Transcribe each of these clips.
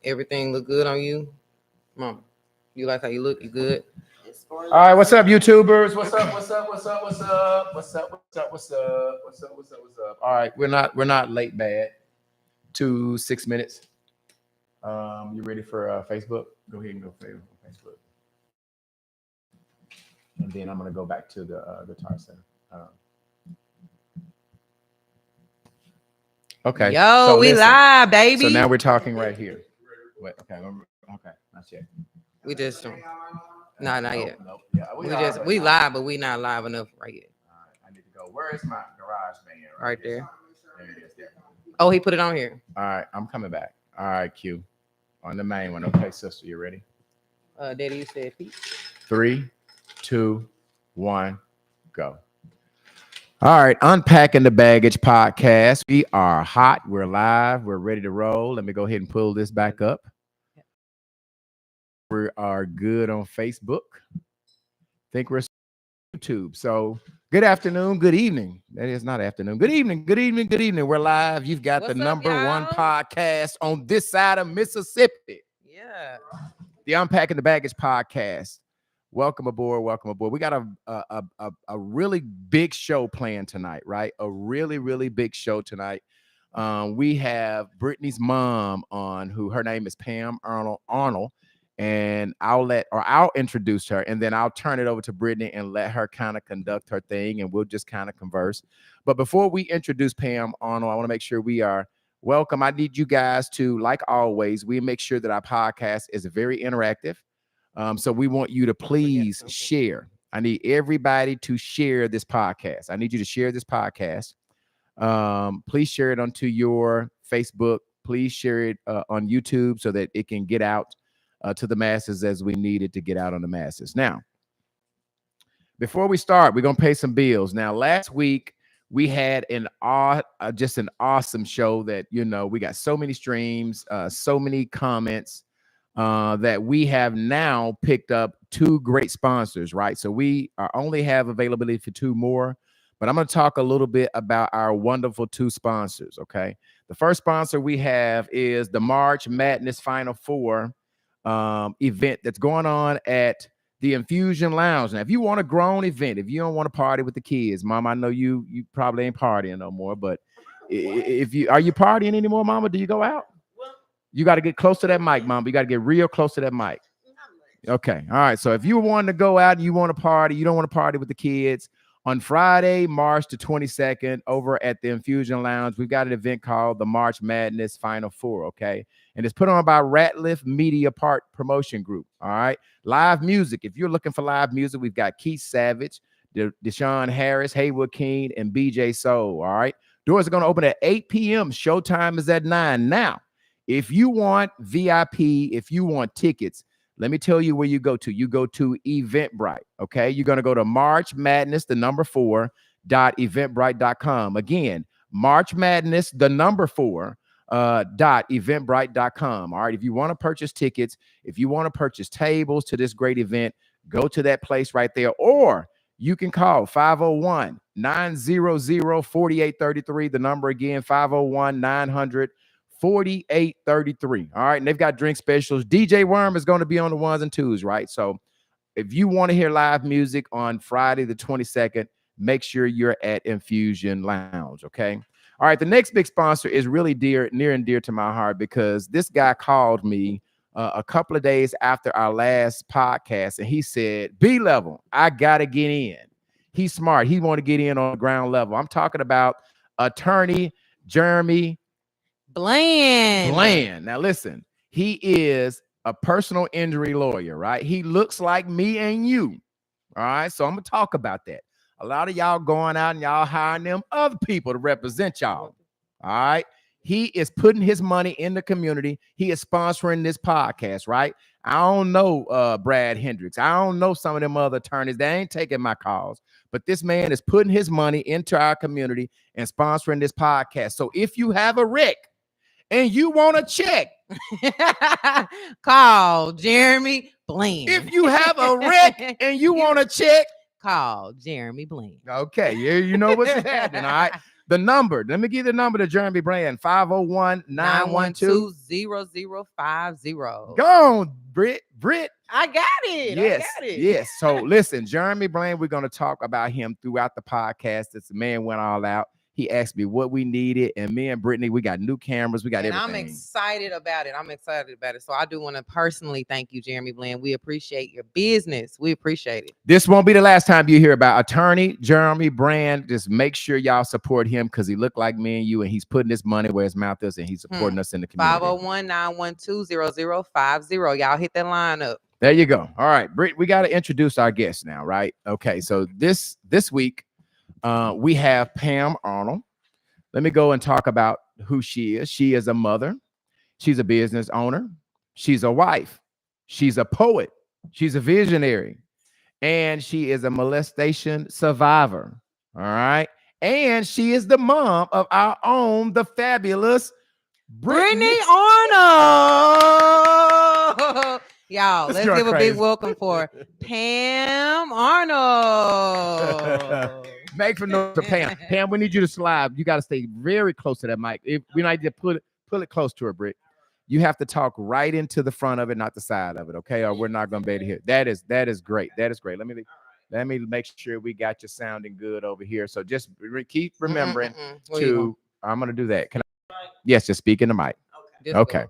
Everything look good on you, Mom. You like how you look? You good? All right, what's up, YouTubers? What's up? What's up? What's up? What's up? What's up? What's up? What's up? What's up? What's up? What's up? All right, we're not late bad. 6 minutes. You ready for Facebook? Go ahead and go Facebook, and then I'm gonna go back to the Guitar Center. Okay. Yo, so we listen. live, baby. So now we're talking right here. Wait, okay, not yet. We just don't. Nah, not yet. Nope. Yeah, We live, but we not live enough right yet. All right, I need to go. Where is my garage band? Right there. There it is. There. Oh, he put it on here. All right, I'm coming back. All right, Q. On the main one. Okay, sister, you ready? Daddy, you said peace. 3, 2, 1, go. All right, Unpacking the Baggage podcast. We are hot. We're live. We're ready to roll. Let me go ahead and pull this back up. We are good on Facebook. Think we're YouTube. So good afternoon, good evening. That is not afternoon. Good evening, good evening, good evening. We're live. You've got the number one podcast on this side of Mississippi. Yeah. The Unpacking the Baggage podcast. Welcome aboard. Welcome aboard. We got a really big show planned tonight, right? A really, really big show tonight. We have Britney's mom on, who her name is Pam Arnold. And I'll introduce her, and then I'll turn it over to Britney and let her kind of conduct her thing, and we'll just kind of converse. But before we introduce Pam Arnold, I want to make sure we are welcome. I need you guys to, like always, we make sure that our podcast is very interactive. So we want you to please share. I need everybody to share this podcast. I need you to share this podcast. Please share it onto your Facebook. Please share it on YouTube so that it can get out to the masses as we need it to get out on the masses. Now, before we start, we're going to pay some bills. Now, last week, we had just an awesome show that, we got so many streams, so many comments that we have now picked up 2 great sponsors, right? So we only have availability for 2 more, but I'm going to talk a little bit about our wonderful 2 sponsors, okay? The first sponsor we have is the March Madness Final Four event that's going on at the Infusion Lounge. Now, if you want a grown event, if you don't want to party with the kids, Mom, I know you probably ain't partying no more, but are you partying anymore, Mama? Do you go out? You got to get close to that mic, Mom. You got to get real close to that mic. Okay. All right. So if you want to go out and you want to party, you don't want to party with the kids, on Friday, March the 22nd, over at the Infusion Lounge, we've got an event called the March Madness Final Four, okay? And it's put on by Ratliff Media Park Promotion Group, all right? Live music. If you're looking for live music, we've got Keith Savage, Deshaun Harris, Haywood Keene, and BJ Soul, all right? Doors are going to open at 8 p.m. Showtime is at 9. Now, if you want VIP, if you want tickets, let me tell you where you go to. You go to Eventbrite, okay? You're going to go to March Madness, the number 4.eventbrite.com. Again, March Madness, the number 4.eventbrite.com. All right, if you want to purchase tickets, if you want to purchase tables to this great event, go to that place right there. Or you can call 501-900-4833. The number again, 501-900-4833. All right. And they've got drink specials. DJ Worm is going to be on the 1s and 2s, right? So if you want to hear live music on Friday the 22nd, make sure you're at Infusion Lounge, okay? All right. The next big sponsor is really near and dear to my heart, because this guy called me a couple of days after our last podcast, and he said, B-Level, I got to get in. He's smart. He want to get in on the ground level. I'm talking about attorney Jeremy Bland. Now, listen, he is a personal injury lawyer, right? He looks like me and you. All right. So I'm going to talk about that. A lot of y'all going out and y'all hiring them other people to represent y'all. All right. He is putting his money in the community. He is sponsoring this podcast, right? I don't know Brad Hendricks. I don't know some of them other attorneys. They ain't taking my calls. But this man is putting his money into our community and sponsoring this podcast. So if you have a wreck, and you want to check, call Jeremy Bland. If you have a wreck and you want to check, call Jeremy Bland. Okay, you know what's happening, all right? The number. Let me give you the number to Jeremy Brand. 501-912. 912-0050. Go on, Brit. I got it. Yes, I got it. yes. So listen, Jeremy Brand, we're going to talk about him throughout the podcast. This man went all out. He asked me what we needed, and me and Brittany, we got new cameras, we got And everything. I'm excited about it. So I do want to personally thank you, Jeremy Bland. We appreciate your business. We appreciate it. This won't be the last time you hear about attorney Jeremy Brand. Just make sure y'all support him because he looked like me and you, and he's putting his money where his mouth is, and he's supporting us in the community. 501-912-0050. Y'all hit that line up. There you go. All right, Britt, we got to introduce our guest now, right? Okay, so this week we have Pam Arnold. Let me go and talk about who she is. She is a mother. She's a business owner. She's a wife. She's a poet. She's a visionary. And she is a molestation survivor. All right. And she is the mom of our own, the fabulous Britney Arnold. Y'all, let's give a big welcome for Pam Arnold. Make for noise to Pam. Pam, we need you to slide. You got to stay very close to that mic. If we need to pull it close to her, Britt. You have to talk right into the front of it, not the side of it, okay? Or we're not going to be able to hear. That is great. That is great. Let me make sure we got you sounding good over here. So just keep remembering to. I'm going to do that. Can I? Yes, just speak in the mic. Okay.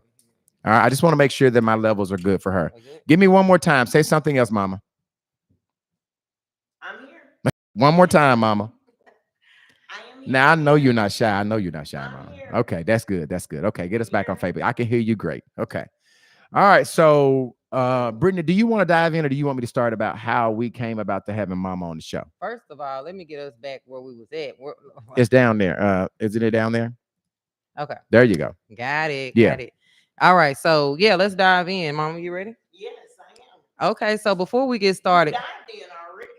All right. I just want to make sure that my levels are good for her. Give me one more time. Say something else, Mama. I'm here. One more time, Mama. I am here. Now I know you're not shy. Mama. Okay, that's good. Okay, get us back on Facebook. I can hear you great. Okay. All right. So Brittany, do you want to dive in, or do you want me to start about how we came about to having Mama on the show? First of all, let me get us back where we was at. It's down there. Isn't it down there? Okay. There you go. Got it. Yeah. Got it. All right. So yeah, let's dive in. Mama, you ready? Yes, I am. Okay. So before we get started, Dived in already.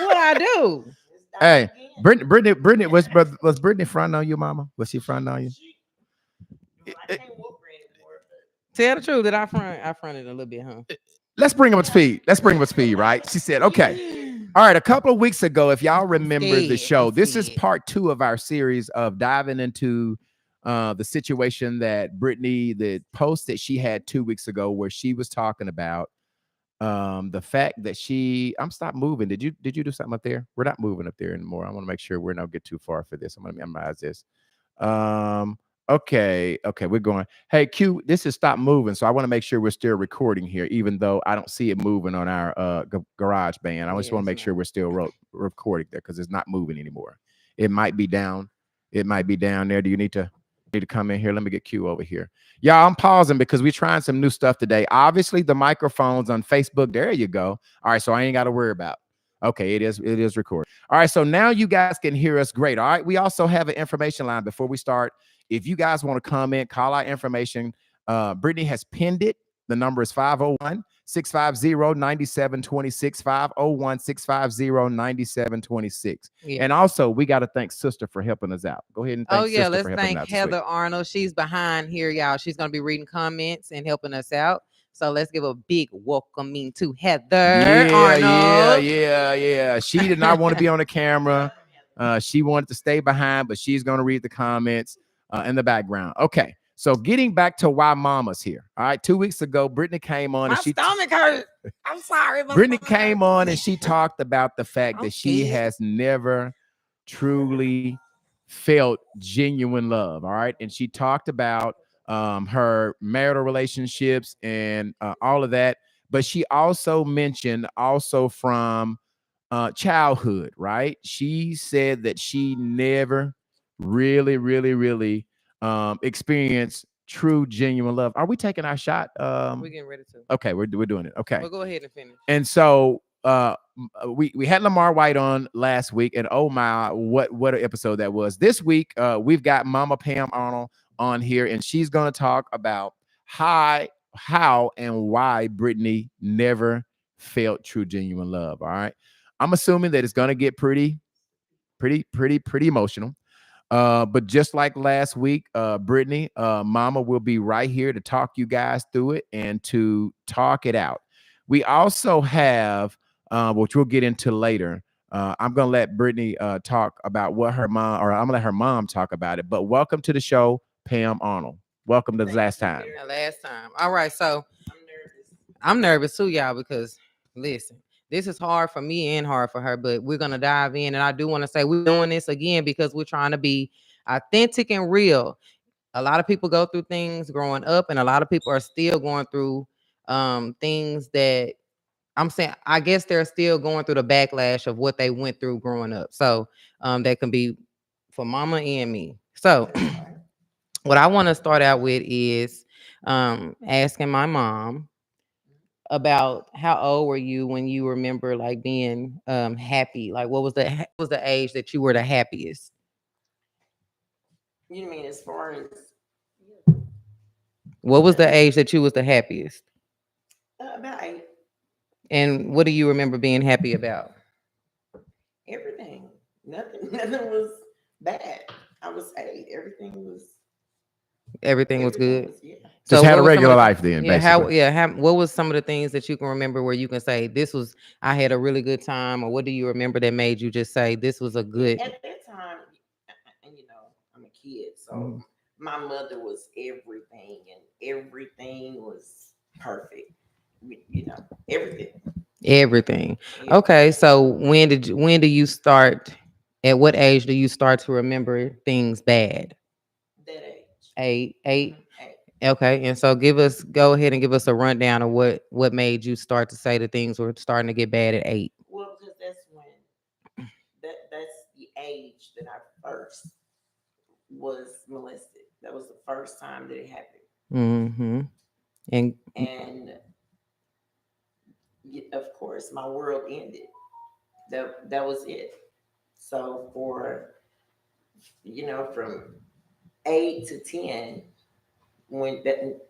what I do? Hey, Brittany, was Brittany fronting on you, Mama? Was she fronting on you? I can't whoop her anymore. Tell the truth that I fronted a little bit, huh? Let's bring him up to speed. Right? She said, okay. All right. A couple of weeks ago, if y'all remember the show, this is part 2 of our series of diving into the situation that Brittany, the post that she had 2 weeks ago, where she was talking about the fact that I'm stopped moving. Did you do something up there? We're not moving up there anymore. I want to make sure we don't get too far for this. I'm going to memorize this. Okay, we're going. Hey, Q, this is stop moving. So I want to make sure we're still recording here, even though I don't see it moving on our garage band. I just want to make sure we're still recording there because it's not moving anymore. It might be down. It might be down there. Do you need to come in here? Let me get Q over here. Y'all, I'm pausing because we're trying some new stuff today. Obviously, the microphones on Facebook. There you go. All right, so I ain't got to worry about. Okay, it is recorded. All right, so now you guys can hear us great. All right, we also have an information line before we start. If you guys want to comment, call our information. Brittany has pinned it. The number is 501-650-9726, 501-650-9726. Yeah. And also, we got to thank Sister for helping us out. Go ahead and thank Sister let's for helping thank out Heather Arnold. She's behind here, y'all. She's going to be reading comments and helping us out. So let's give a big welcoming to Heather Arnold. Yeah. She did not want to be on the camera. She wanted to stay behind, but she's going to read the comments in the background. Okay. So getting back to why Mama's here. All right. 2 weeks ago, Brittany came on. My stomach hurt. I'm sorry. Brittany came on and she talked about the fact that she has never truly felt genuine love. All right. And she talked about her marital relationships and all of that. But she also mentioned from childhood, right? She said that she never really experience true genuine love. Are we taking our shot? We're getting ready to. Okay, we're doing it. Okay, we'll go ahead and finish. And so we had Lamar White on last week, and oh my, what an episode that was. This week we've got Mama Pam Arnold on here, and she's going to talk about how and why Brittany never felt true genuine love. All right, I'm assuming that it's going to get pretty emotional. But just like last week, Brittany, Mama will be right here to talk you guys through it and to talk it out. We also have, which we'll get into later, I'm gonna let Brittany talk about what her mom, or I'm gonna let her mom talk about it. But welcome to the show, Pam Arnold. Welcome to the last time. Last time. All right, so I'm nervous. I'm nervous too, y'all, because listen, this is hard for me and hard for her, but we're gonna dive in. And I do want to say we're doing this again because we're trying to be authentic and real. A lot of people go through things growing up, and a lot of people are still going through things that I'm saying, I guess they're still going through the backlash of what they went through growing up. So that can be for mama and me. So what I want to start out with is asking my mom about how old were you when you remember like being happy? Like what was the age that you were the happiest? You mean as far as What was the age that you was the happiest? about And what do you remember being happy about? everything? Nothing. Nothing was bad. I was 8. Everything was good. Yeah. Just So had what a was some regular of the- life then, Yeah, basically. what was some of the things that you can remember where you can say this was I had a really good time, or what do you remember that made you just say this was a good? At that time, and I'm a kid, so Mhm. my mother was everything, and everything was perfect. Everything. Everything. Okay, so when do you start? At what age do you start to remember things bad? That age. 8. Eight. Okay, and so go ahead and give us a rundown of what made you start to say that things were starting to get bad at 8. Well, because that's when that's the age that I first was molested. That was the first time that it happened, Mm-hmm. And and of course, my world ended. That was it. So for from 8 to 10, when that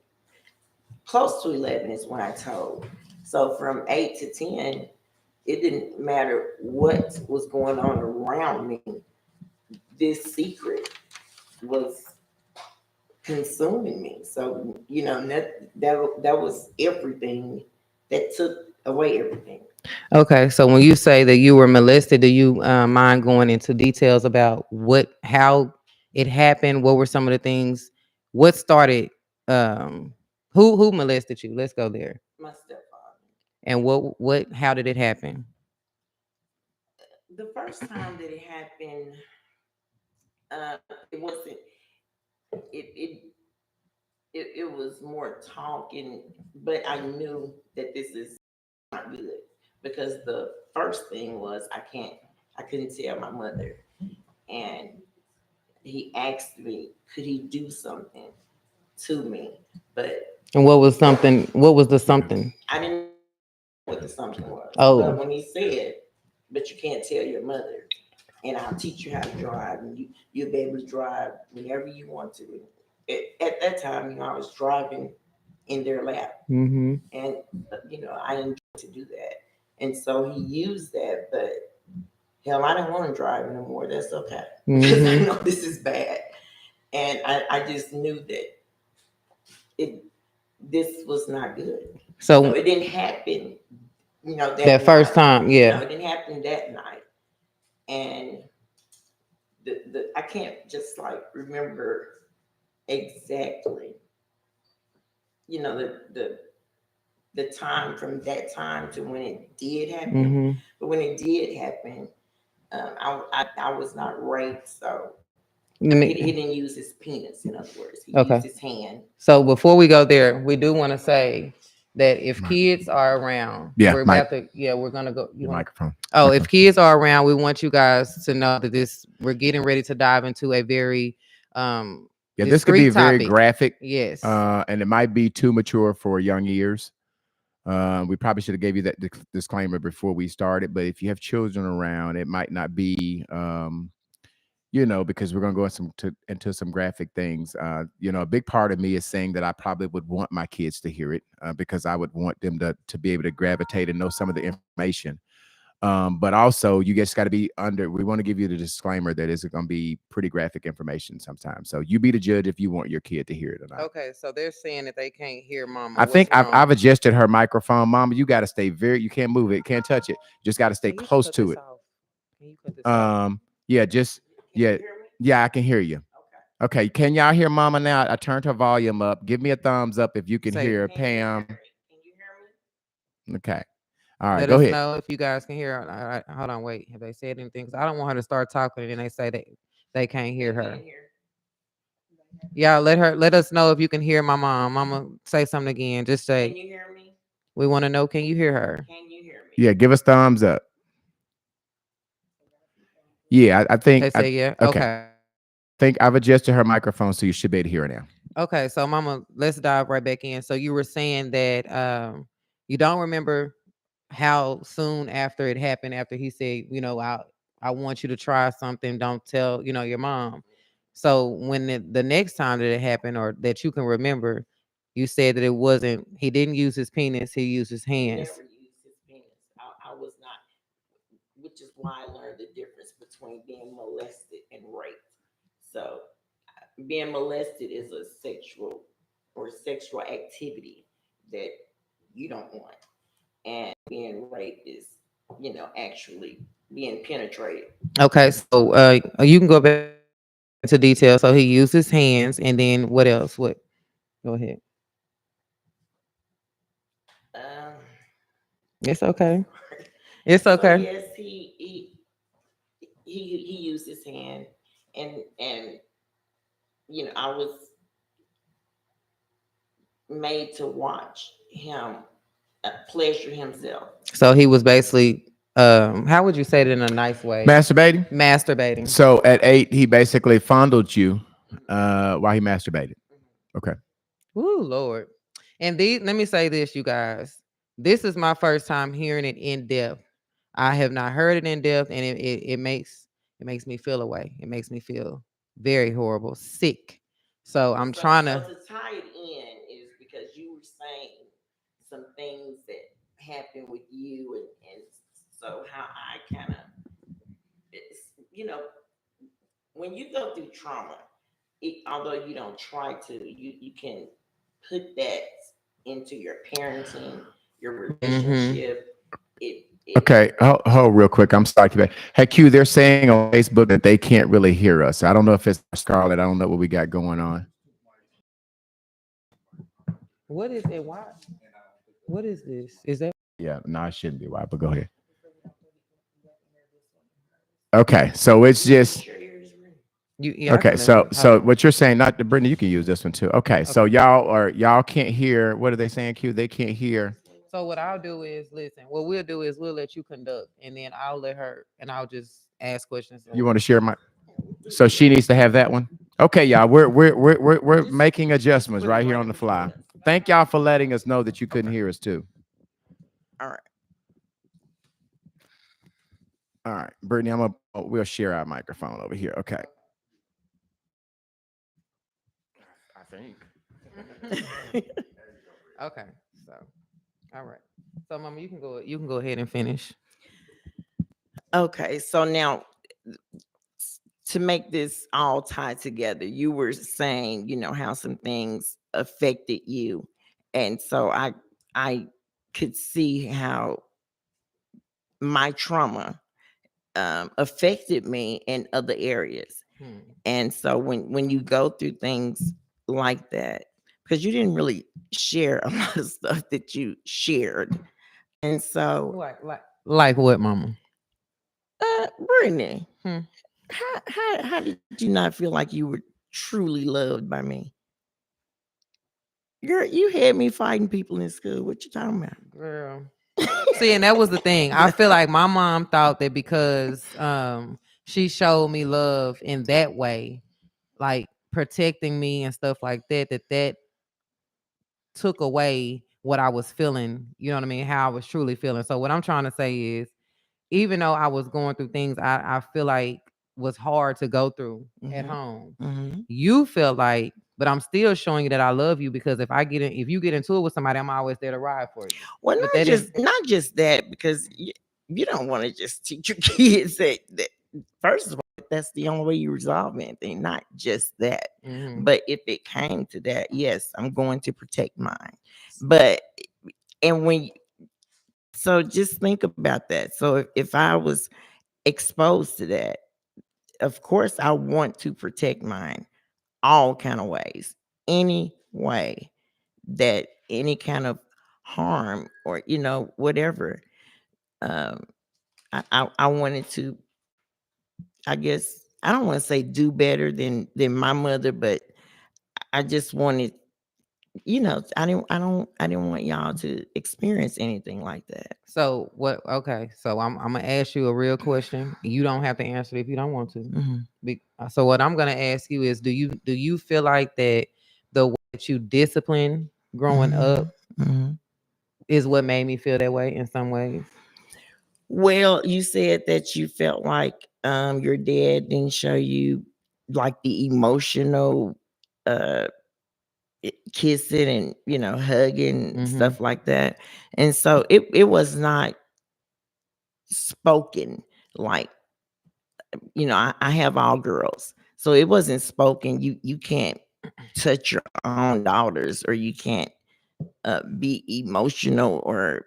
close to 11 is when I told. So from 8 to 10, it didn't matter what was going on around me. This secret was consuming me. So that was everything. That took away everything. okay, so when you say that you were molested, do you mind going into details about how it happened? What were some of the things? What started? Um, who molested you? Let's go there. My stepfather. And how did it happen? The first time that it happened, it wasn't. It was more talking, but I knew that this is not good because the first thing was I couldn't tell my mother, and he asked me, could he do something to me, but And what was something? What was the something? I didn't know what the something was. Oh. But when he said, but you can't tell your mother, and I'll teach you how to drive, and you'll be able to drive whenever you want to. At that time, I was driving in their lap, Mm-hmm. and I enjoyed to do that, and so he used that. But hell, I didn't want to drive anymore. That's okay because I know this is bad, and I just knew that this was not good. So it didn't happen, that first night. time, yeah. No, it didn't happen that night, and the I can't just like remember exactly, the time from that time to when it did happen. Mm-hmm. But when it did happen, I was not raped, so he didn't use his penis. In other words, he used his hand. So before we go there, we do want to say that if kids are around, we're gonna go. Your microphone. Oh, if kids are around, we want you guys to know that we're getting ready to dive into a very this could be very topic. graphic. Yes. And it might be too mature for young ears. We probably should have gave you that disclaimer before we started, but if you have children around, it might not be because we're going to go into some graphic things. A big part of me is saying that I probably would want my kids to hear it because I would want them to be able to gravitate and know some of the information. But also you just got to be we want to give you the disclaimer that it's going to be pretty graphic information sometimes. So you be the judge if you want your kid to hear it or not. Okay, so they're saying that they can't hear mama. I think I've adjusted her microphone. Mama, you got to stay you can't move it, can't touch it. You just got to stay close to it. Can you cut this off? Yeah, just Can you yeah, hear me? yeah, I can hear you. Okay. Okay, can y'all hear Mama now? I turned her volume up. Give me a thumbs up if you can Say, hear Can you hear Pam. me? Can you hear me? Okay, all right, let go us ahead. know if you guys can hear. Hold on, wait. Have they said anything? 'Cause I don't want her to start talking and they say that they can't hear They her. can't hear. Yeah, let us know if you can hear my mom. Mama, say something again. Just Can say you hear me? we want to know. Can you hear her? Can you hear me? Yeah, give us thumbs up. Yeah, I think They say yeah. okay. Okay. Think I've adjusted her microphone, so you should be able to hear her now. Okay. So, Mama, let's dive right back in. So you were saying that you don't remember how soon after it happened, after he said, I want you to try something. Don't tell, your mom. So when the next time that it happened, or that you can remember, you said that it wasn't. He didn't use his penis. He used his He hands. never used his penis. I was not, which is why I learned the difference between being molested and raped. So, being molested is a sexual or sexual activity that you don't want, and being raped is, actually being penetrated. Okay. So you can go back into detail. So he used his hands, and then what else? What? Go ahead. Um, It's I'm okay. sorry. It's So okay. yes, he used his hand, and I was made to watch him pleasure himself. So he was basically, how would you say it in a nice way? Masturbating. Masturbating. So at 8, he basically fondled you Mhm, while he masturbated. mhm. Okay. Ooh, Lord. And let me say this, you guys. This is my first time hearing it in depth. I have not heard it in depth, and it makes me feel away. It makes me feel very horrible, sick. So I'm So, trying so to. to tie it in is because you were saying some things that happened with you, and so how I kind of, it's, when you go through trauma, although you don't try to, you can put that into your parenting, your Mm-hmm. relationship. It Okay, hold real quick. I'm sorry. Hey, Q, they're saying on Facebook that they can't really hear us. I don't know if it's Scarlett. I don't know what we got going on. What is it? Why? What is this? Is that? Yeah, no, it shouldn't be why, but go ahead. Okay, so it's you just sure yours ready? Yeah, I okay. can let her. Hold So on. what you're saying, not the Brittany, you can use this one too. Okay, so Okay. y'all can't hear. What are they saying, Q? They can't hear. So what I'll do is listen. What we'll do is we'll let you conduct, and then I'll let her, and I'll just ask questions. You want to share my? We So can do she needs to have that one. Okay, y'all. We're making just adjustments put it right here right on in the between fly. us. Thank y'all for letting us know that you couldn't Okay. hear us too. All right. All right, Brittany, we'll share our microphone over here. Okay. I think. Okay. So, all right. So, Mama, you can go. You can go ahead and finish. Okay. So now, to make this all tie together, you were saying, how some things affected you. And so I could see how my trauma affected me in other areas. Hmm. And so when you go through things like that, because you didn't really share a lot of stuff that you shared. And so, Like what, Mama? Brittany, Hmm. how did you not feel like you were truly loved by me? Girl, you had me fighting people in school. What you talking about? Girl. See, and that was the thing. I feel like my mom thought that because she showed me love in that way, like protecting me and stuff like that, that took away what I was feeling. You know what I mean? How I was truly feeling. So what I'm trying to say is, even though I was going through things I feel like was hard to go through at Hmm. home, Hmm. you feel like, but I'm still showing you that I love you, because if you get into it with somebody, I'm always there to ride for you. Well, But that didn't. not just that, because you don't want to just teach your kids that. First of all, that's the only way you resolve anything. Not just that, Mhm. but if it came to that, yes, I'm going to protect mine. But and when so just think about that. So if I was exposed to that, of course I want to protect mine all kind of ways. Any way that any kind of harm or whatever, um I wanted to, I guess I don't want to say do better than my mother, but I just wanted, I didn't want y'all to experience anything like that. So what? Okay, so I'm gonna ask you a real question. You don't have to answer it if you don't want to. Mhm. So what I'm gonna ask you is, do you feel like that the way that you discipline growing up Mhm. is what made me feel that way in some ways? Well, you said that you felt like your dad didn't show you like the emotional uh kissing and hugging Mm-hmm. stuff like that. And so it was not spoken, like, I have all girls. So it wasn't spoken. You can't touch your own daughters, or you can't be emotional or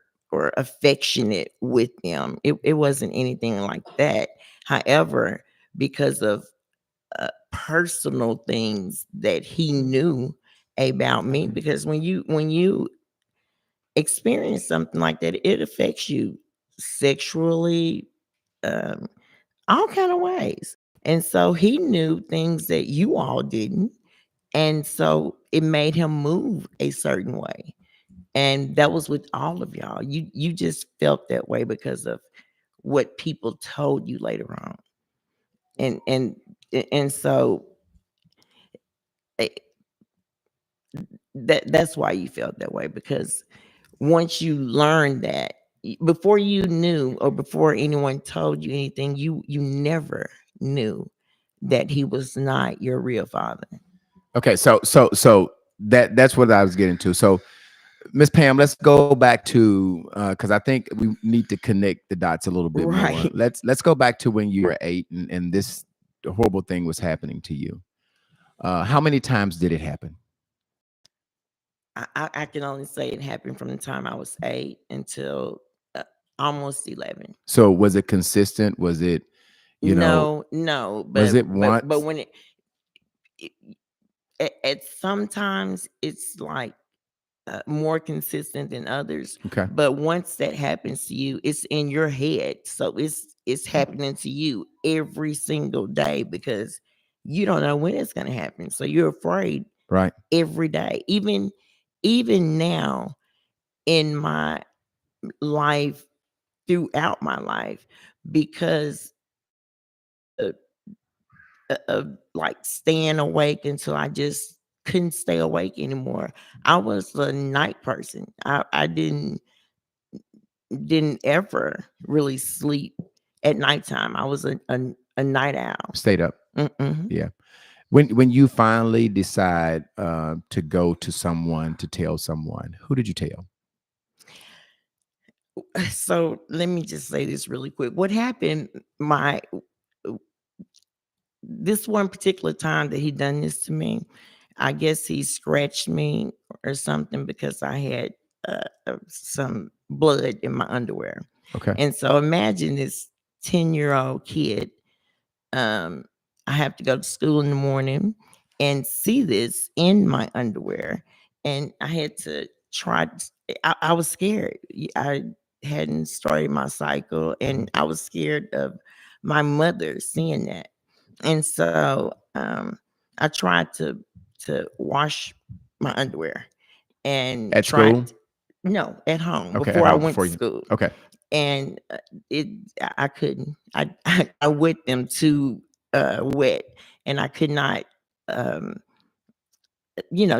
affectionate with them. It wasn't anything like that. However, because of personal things that he knew about me, because when you experience something like that, it affects you sexually, um, all kind of ways. And so he knew things that you all didn't, and so it made him move a certain way. And that was with all of y'all. You just felt that way because of what people told you later on. And so eh, that's why you felt that way, because once you learned that, before you knew, or before anyone told you anything, you never knew that he was not your real father. Okay, so that's what I was getting to. So Miss Pam, let's go back to because I think we need to connect the dots a little bit more. Right. Let's go back to when you were 8 and this horrible thing was happening to you. How many times did it happen? I can only say it happened from the time I was 8 until almost 11. So was it consistent? Was it, you know, No, no, was but it but once? when it at sometimes it's like more consistent than others. Okay. But once that happens to you, it's in your head, so it's happening to you every single day, because you don't know when it's going to happen, so you're afraid Right. every day. Even now in my life, throughout my life, because uh, of like staying awake until I just couldn't stay awake anymore. I was a night person. I didn't ever really sleep at nighttime. I was a night owl. Stayed up. Mm-mm. Yeah. When you finally decide to go to someone to tell someone, who did you tell? So let me just say this really quick. What happened? My This one particular time that he done this to me, I guess he scratched me or something, because I had some blood in my underwear. Okay. And so imagine this 10-year-old kid. Um, I have to go to school in the morning and see this in my underwear. And I had to try. I was scared. I hadn't started my cycle, and I was scared of my mother seeing that. And so I tried to wash my underwear and At tried. school? No, at home Okay, at before I home went before to you. school. Okay. And it I couldn't. I wet them too wet, and I could not um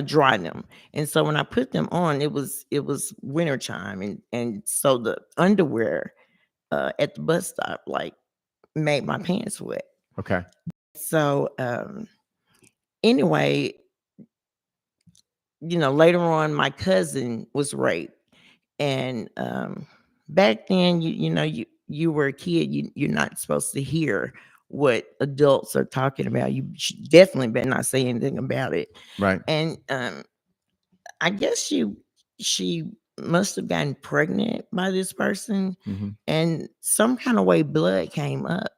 dry them. And so when I put them on, it was winter time, and so the underwear at the bus stop like made my pants wet. Okay. So anyway, later on my cousin was raped. And back then, you were a kid, you're not supposed to hear what adults are talking about. You definitely better not say anything about it. Right. And I guess she must have gotten pregnant by this person, Mm-hmm. and some kind of way blood came up.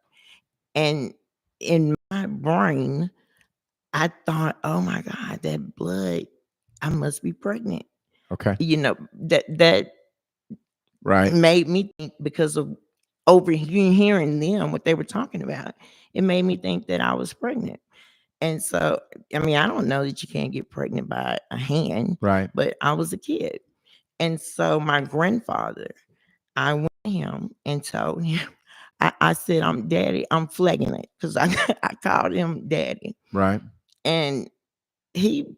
And in my brain, I thought, oh my God, that blood, I must be pregnant. Okay. That Right. made me think, because of overhearing them, what they were talking about, it made me think that I was pregnant. And so, I mean, I don't know that you can't get pregnant by a hand, Right. but I was a kid. And so my grandfather, I went to him and told him, I said, I'm daddy, I'm flagging it, because I called him daddy. Right. And he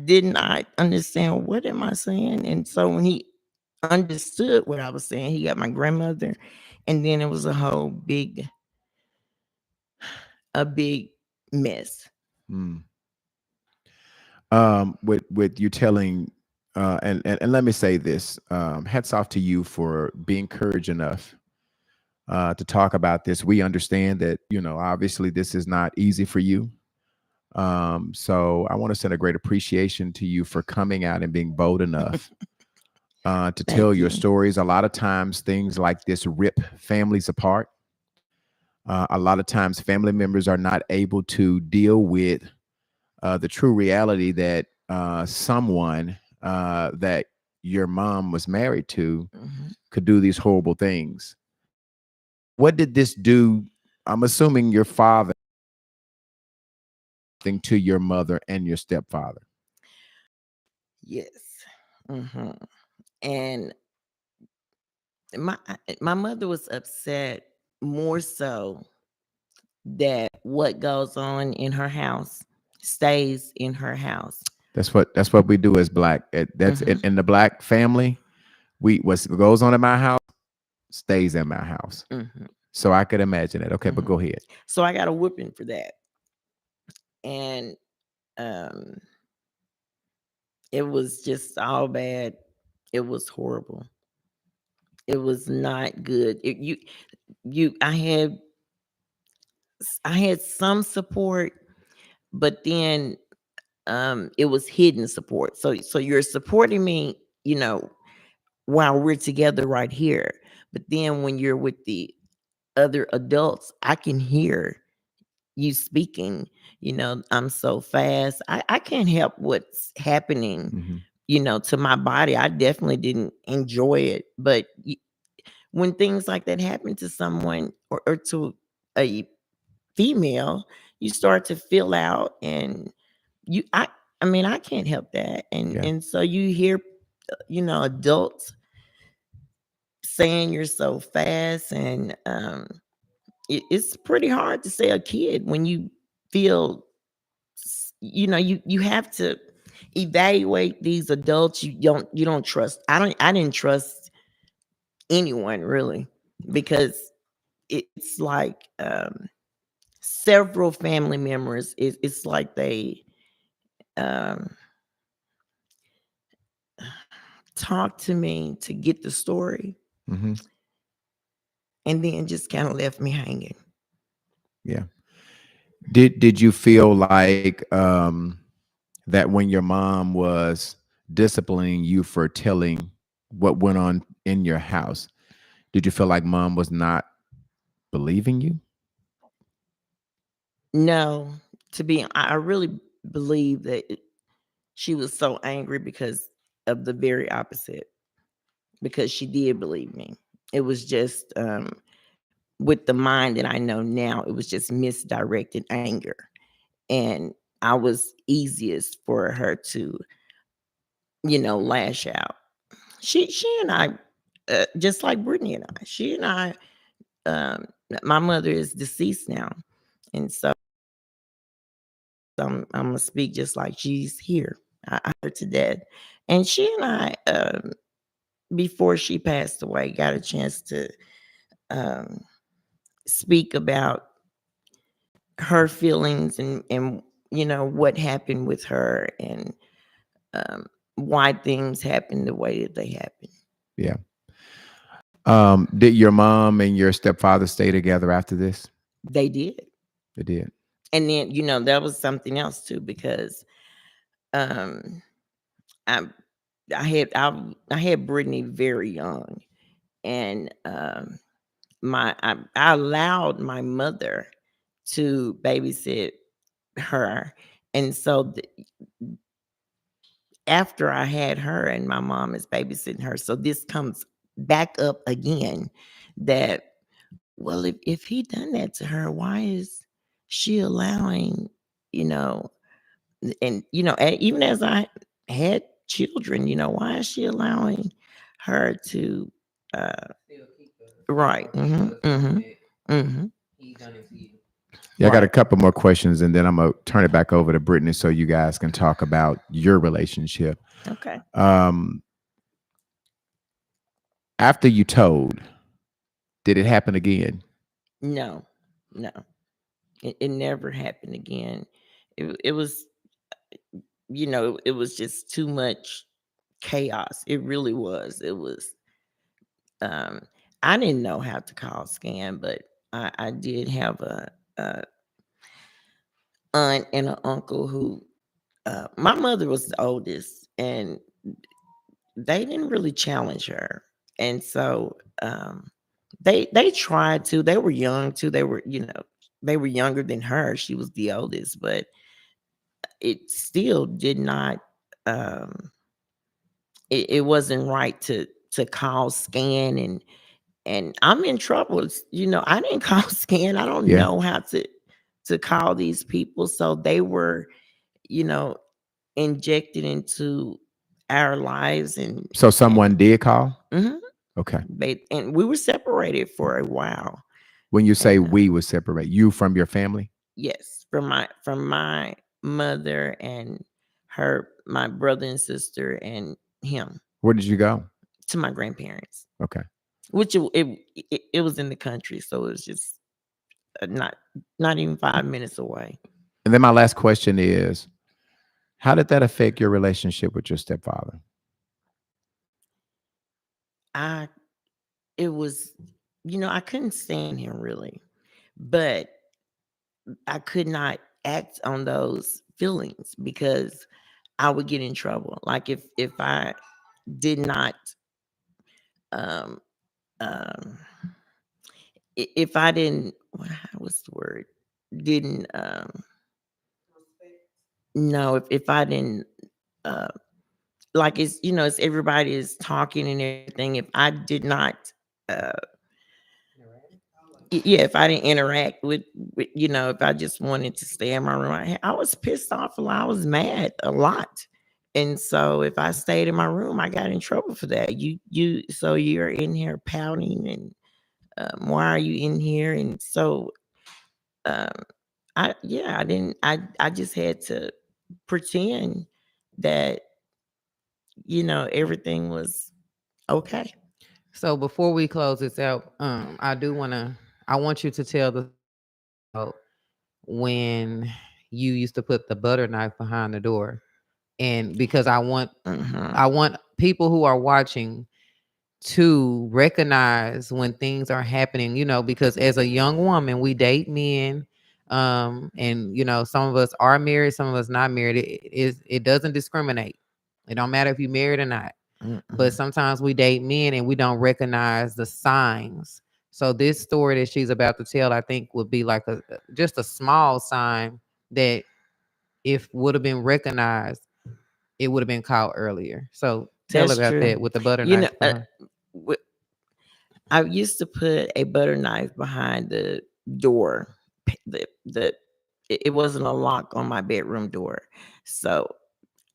did not understand, what am I saying? And so when he understood what I was saying, he got my grandmother, and then it was a big mess. Mm. With you telling, and let me say this, hats off to you for being courage enough to talk about this. We understand that, obviously this is not easy for you. So I want to send a great appreciation to you for coming out and being bold enough to tell Thank your you. stories. A lot of times things like this rip families apart. A lot of times family members are not able to deal with the true reality that someone that your mom was married to Mhm. could do these horrible things. What did this do? I'm assuming your father thing to your mother and your stepfather. Yes. Hmm. And my my mother was upset, more so that what goes on in her house stays in her house. That's what we do as black. That's Hmm. in the black family. What goes on in my house stays in my house. Hmm. So I could imagine it. Okay, but Hmm. go ahead. So I got a whipping for that. And um it was just all bad. It was horrible. It was not good. You I had some support, but then it was hidden support. So you're supporting me, while we're together right here. But then when you're with the other adults, I can hear you speaking. I'm so fast. I can't help what's happening, Hmm. to my body. I definitely didn't enjoy it. But when things like that happen to someone, or to a female, you start to fill out, and you I mean, I can't help that. and Yeah. and so you hear, adults saying you're so fast, and it's pretty hard to say a kid when you feel, you have to evaluate these adults you don't trust. I didn't trust anyone, really, because it's like, several family members, it's like they um talked to me to get the story, Hmm. and then just kind of left me hanging. Yeah. Did you feel like that when your mom was disciplining you for telling what went on in your house, did you feel like mom was not believing you? No, I really believe that she was so angry because of the very opposite, because she did believe me. It was just, with the mind that I know now, it was just misdirected anger. And I was easiest for her to, lash out. She and I, just like Brittany and I, she and I, um, my mother is deceased now. And so I'm gonna speak just like she's here. I heard to death. And she and I, before she passed away, got a chance to, um, speak about her feelings, and what happened with her, and um, why things happened the way that they happened. Yeah. Did your mom and your stepfather stay together after this? They did. They did. And then, that was something else too, because um I I had Brittany very young, and I allowed my mother to babysit her, and so after I had her, and my mom is babysitting her, so this comes back up again that, well, if he done that to her, why is she allowing, you know, and even as I had children, why is she allowing her to Still keep the same right? or keep us knowing that Mm-hmm. he done it to you. Yeah, I got a Right. couple more questions, and then I'm gonna turn it back over to Brittany so you guys can talk about your relationship. Okay. Um, after you told, did it happen again? No, no, it never happened again. It was, it was just too much chaos. It really was. It was. Um, I didn't know how to call scan, but I did have a aunt and an uncle who. My mother was the oldest, and they didn't really challenge her, and so they tried to. They were young too. They were younger than her. She was the oldest, but it still did not. Um, it wasn't right to call scan, and I'm in trouble. I didn't call scan. I don't Yeah. know how to call these people, so they were you know injected into our lives, So and someone did call? mhm, Okay. and we were separated for a while. When you say And we would separate, you from your family? yes, from my mother and my brother and sister and him, Where did you go? to my grandparents, Okay. which it was in the country, so it was just not even 5 minutes away. And then my last question is, how did that affect your relationship with your stepfather? I It was, I couldn't stand him really, but I could not act on those feelings because I would get in trouble. Like if I did not um um if I didn't, what's the word, didn't no, if I didn't uh like, it's everybody is talking and everything, if I did not uh yeah, if I didn't interact with if I just wanted to stay in my room, I was pissed off a lot. I was mad a lot. And so if I stayed in my room, I got in trouble for that. So you're in here pouting, and why are you in here? And so um, I didn't. I just had to pretend that everything was okay. So before we close this out, I want you to tell the about when you used to put the butter knife behind the door. And because Hmm. I want people who are watching to recognize when things are happening, because as a young woman, we date men. And some of us are married, some of us not married. It doesn't discriminate. It don't matter if you're married or not. But sometimes we date men and we don't recognize the signs. So this story that she's about to tell, I think, would be like just a small sign that if would have been recognized, it would have been caught earlier. So tell That's about true. that with the butter You know, knife behind. w- I used to put a butter knife behind the door. It wasn't a lock on my bedroom door, so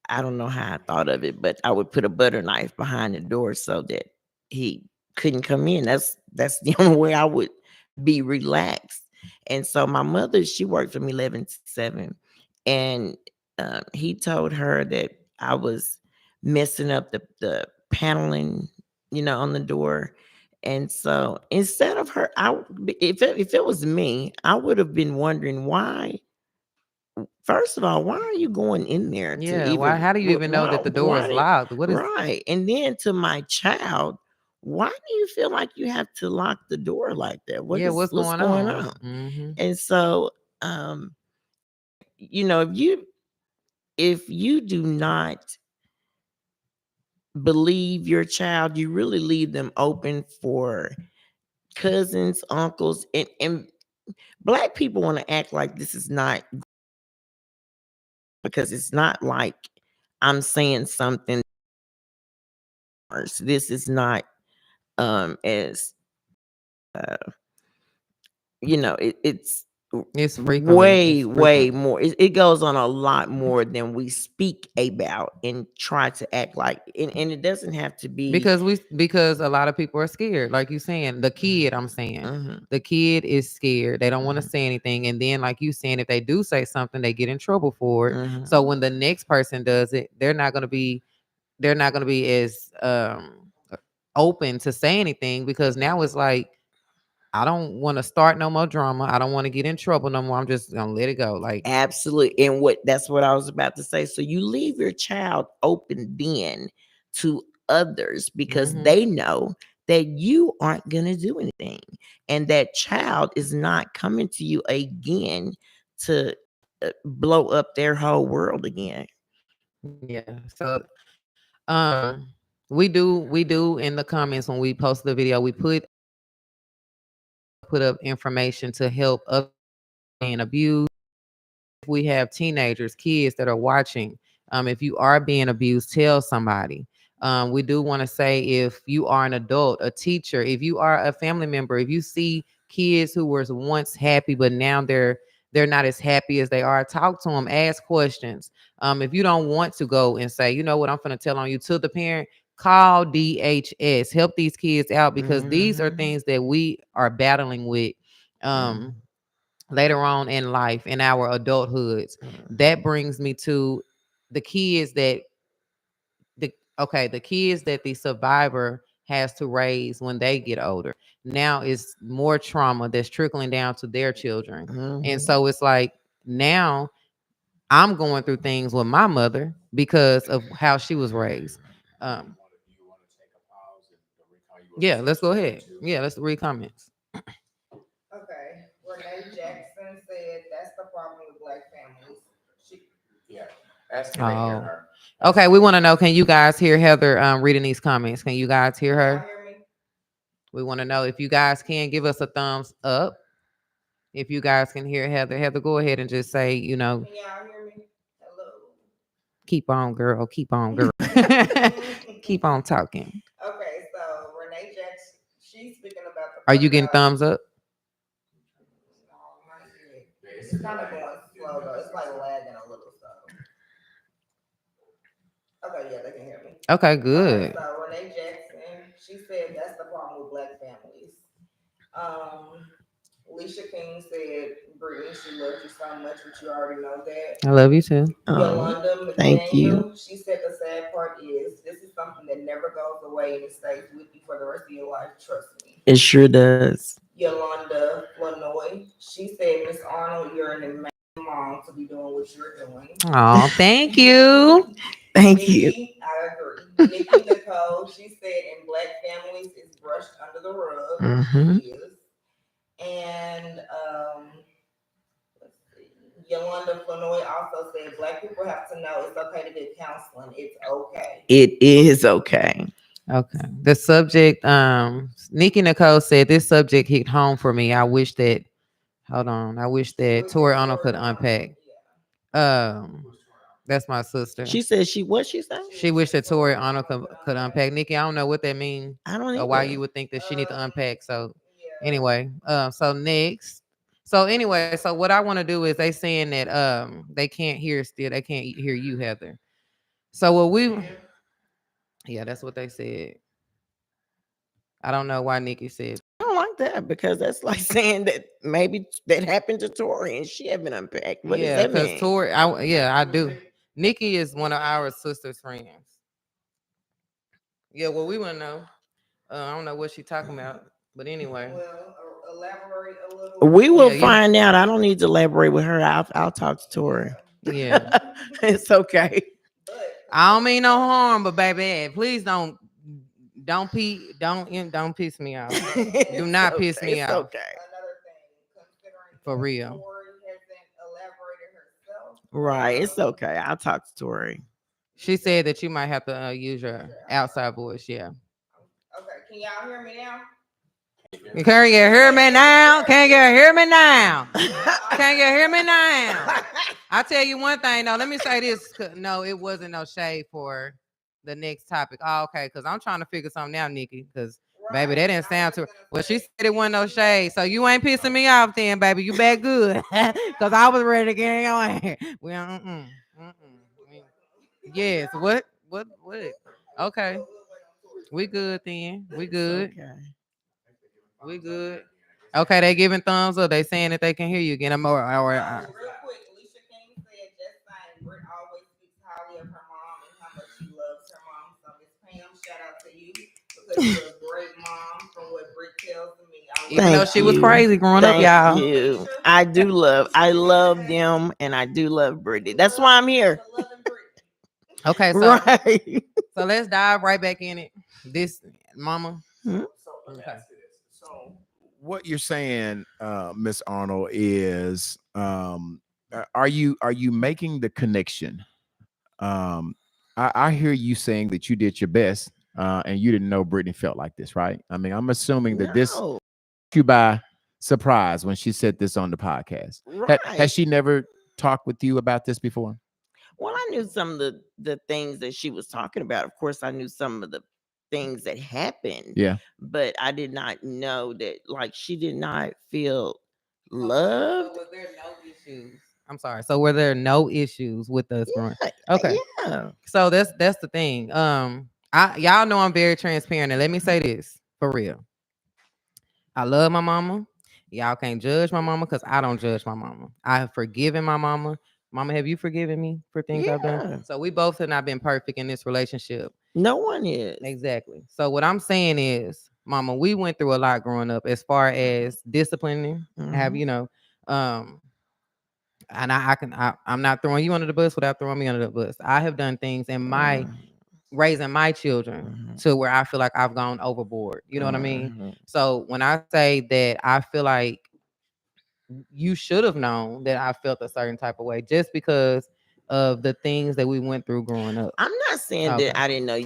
I don't know how I thought of it, but I would put a butter knife behind the door so that he couldn't come in. That's the only way I would be relaxed. And so my mother, she worked from 11 to 7, and he told her that I was messing up the paneling, on the door. And so instead of her, if it was me, I would have been wondering why. First of all, why are you going in there to Yeah, why? even How do you even know why that the door is locked? What is? right? And then to my child, why do you feel like you have to lock the door like that? Yeah, what's What's going going on? on? Mm-hmm. And so um, if you do not believe your child, you really leave them open for cousins, uncles, and black people want to act like this is not, because it's not like I'm saying something. This is not as it's It's frequently. way It's way frequent. more. It goes on a lot more than we speak about and try to act like, and it doesn't have to be. Because a lot of people are scared, like you saying, the kid, I'm saying, Mhm, the kid is scared. They don't want to say anything, and then like you saying, if they do say something, they get in trouble for it. mhm. So when the next person does it, they're not gonna be as open to say anything, because now it's like, I don't want to start no more drama. I don't want to get in trouble no more. I'm just gonna let it go. Like, Absolutely. And that's what I was about to say. So you leave your child open then to others, because mhm. they know that you aren't going to do anything. And that child is not coming to you again to blow up their whole world again. Yeah. So we do in the comments when we post the video, we put up information to help other being abused. We have teenagers, kids that are watching. If you are being abused, tell somebody. We do want to say, if you are an adult, a teacher, if you are a family member, if you see kids who were once happy but now they're not as happy as they are, talk to them, ask questions. If you don't want to go and say, you know what, I'm going to tell on you to the parent, call DHS, help these kids out, because these are Mhm. things that we are battling with. Um, Later on in life, in our adulthoods. That brings me to the kids that the kids that the survivor has to raise when they get older. Now it's more trauma that's trickling down to their children. And Mhm. so it's like, now I'm going through things with my mother because of how she was raised. um yeah, let's go ahead. Yeah, let's read comments. Okay. Renee Jackson said that's the problem with black families. She, Oh, okay. We want to know, can you guys hear Heather reading these comments? Can you guys hear y'all her? hear me? We want to know, if you guys can give us a thumbs up. If you guys can hear Heather, Heather, go ahead and just say, Can y'all hear me? Hello. keep on, girl. Keep on, girl. Keep on talking. Okay, so Renee Jackson, she's speaking about the Are part you getting about. thumbs up? No, not yet. It's kind of going slow though. It's like lagging a little so. Okay, yeah, they can hear me. Okay, Okay, good. so Renee Jackson, she said that's the problem with black families. Um, Alicia King said, Brittany, she loves you so much, but you already know that. I love you too. Yolanda thank you. McDaniel, she said the sad part is this is something that never goes away and it stays with you for the rest of your life. Trust me. It sure does. Yolanda Flanoy, she said, Miss Arnold, you're an amazing mom to be doing what you're doing. Oh, thank you. Thank you. I agree. Nikki Nicole, she said in black families it's brushed under the rug. Mm-hmm. It is. And let's see. Yolanda Flanoy also said black people have to know it's okay to get counseling. It's okay. It is okay. Okay. The subject, Nikki Nicole said, this subject hit home for me. I wish that, hold on, I wish that Tori Arnold could unpack. That's my sister. She said what she said? She wished that Tori Arnold could unpack. Nikki, I don't know what that means, I don't or why either. you would think that she need to unpack. So anyway, so next. So anyway, so what I want to do is, they saying that they can't hear still. They can't hear you, Heather. So what we yeah, that's what they said. I don't know why Nikki said. I don't like that because that's like saying that maybe that happened to Tori and she haven't unpacked. What does Yeah, that because mean? Tori, I do. Nikki is one of our sister's friends. Yeah, well, we want to know. I don't know what she's talking about, but anyway. Well, elaborate a little. We will find out. I don't need to elaborate with her. I'll talk to Tori. Yeah. It's okay. I don't mean no harm, but baby, please don't piss me off. Do not piss me It's off. okay. Another thing, considering For that real. Tori hasn't elaborated herself. Right. It's okay. I'll talk to Tori. She said that you might have to use your outside voice. Yeah. Okay, can y'all hear me now? Can you hear me now? Can you hear me now? Can you hear me now? I tell you one thing. No, let me say this. No, it wasn't no shade for the next topic. Oh, okay, because I'm trying to figure something out, Nikki. Because baby, that didn't sound too. Well, she said it wasn't no shade, so you ain't pissing me off, then, baby. You back good. Because I was ready to get on. Well, yes. What? What? What? Okay. We good then. We good. Okay. We good. Okay, they giving thumbs up. They saying that they can hear you again. I'm all right. Real quick, Alicia King said, just saying, Britt always speaks highly of her mom and how much she loves her mom. So, Miss Pam, shout out to you because you're a great mom from what Britt tells me. Even though she was crazy growing up, y'all. You. I love them and I do love Brittany. That's why I'm here. Okay, so Right. so let's dive right back in it. This mama. So let me ask you this. So what you're saying, Miss Arnold, is are you making the connection? I hear you saying that you did your best and you didn't know Brittany felt like this, right? I mean, I'm assuming that this took you by surprise when she said this on the podcast. Right. Has she never talked with you about this before? Well, I knew some of the things that she was talking about. Of course, I knew some of the things that happened. Yeah. But I did not know that, like, she did not feel loved. So was there no issues? I'm sorry. So were there no issues with us growing? Okay. Yeah. So that's the thing. Y'all know I'm very transparent, and let me say this for real. I love my mama. Y'all can't judge my mama because I don't judge my mama. I have forgiven my mama. Mama, have you forgiven me for things I've Yeah. done? So we both have not been perfect in this relationship. No one is. Exactly. So what I'm saying is, mama, we went through a lot growing up as far as disciplining. Have Mhm. you know? And I'm not throwing you under the bus without throwing me under the bus. I have done things in my raising my children Mhm. to where I feel like I've gone overboard. You know what I mean? Mhm. So when I say that I feel like you should have known that I felt a certain type of way just because of the things that we went through growing up. I'm not saying Okay. that I didn't know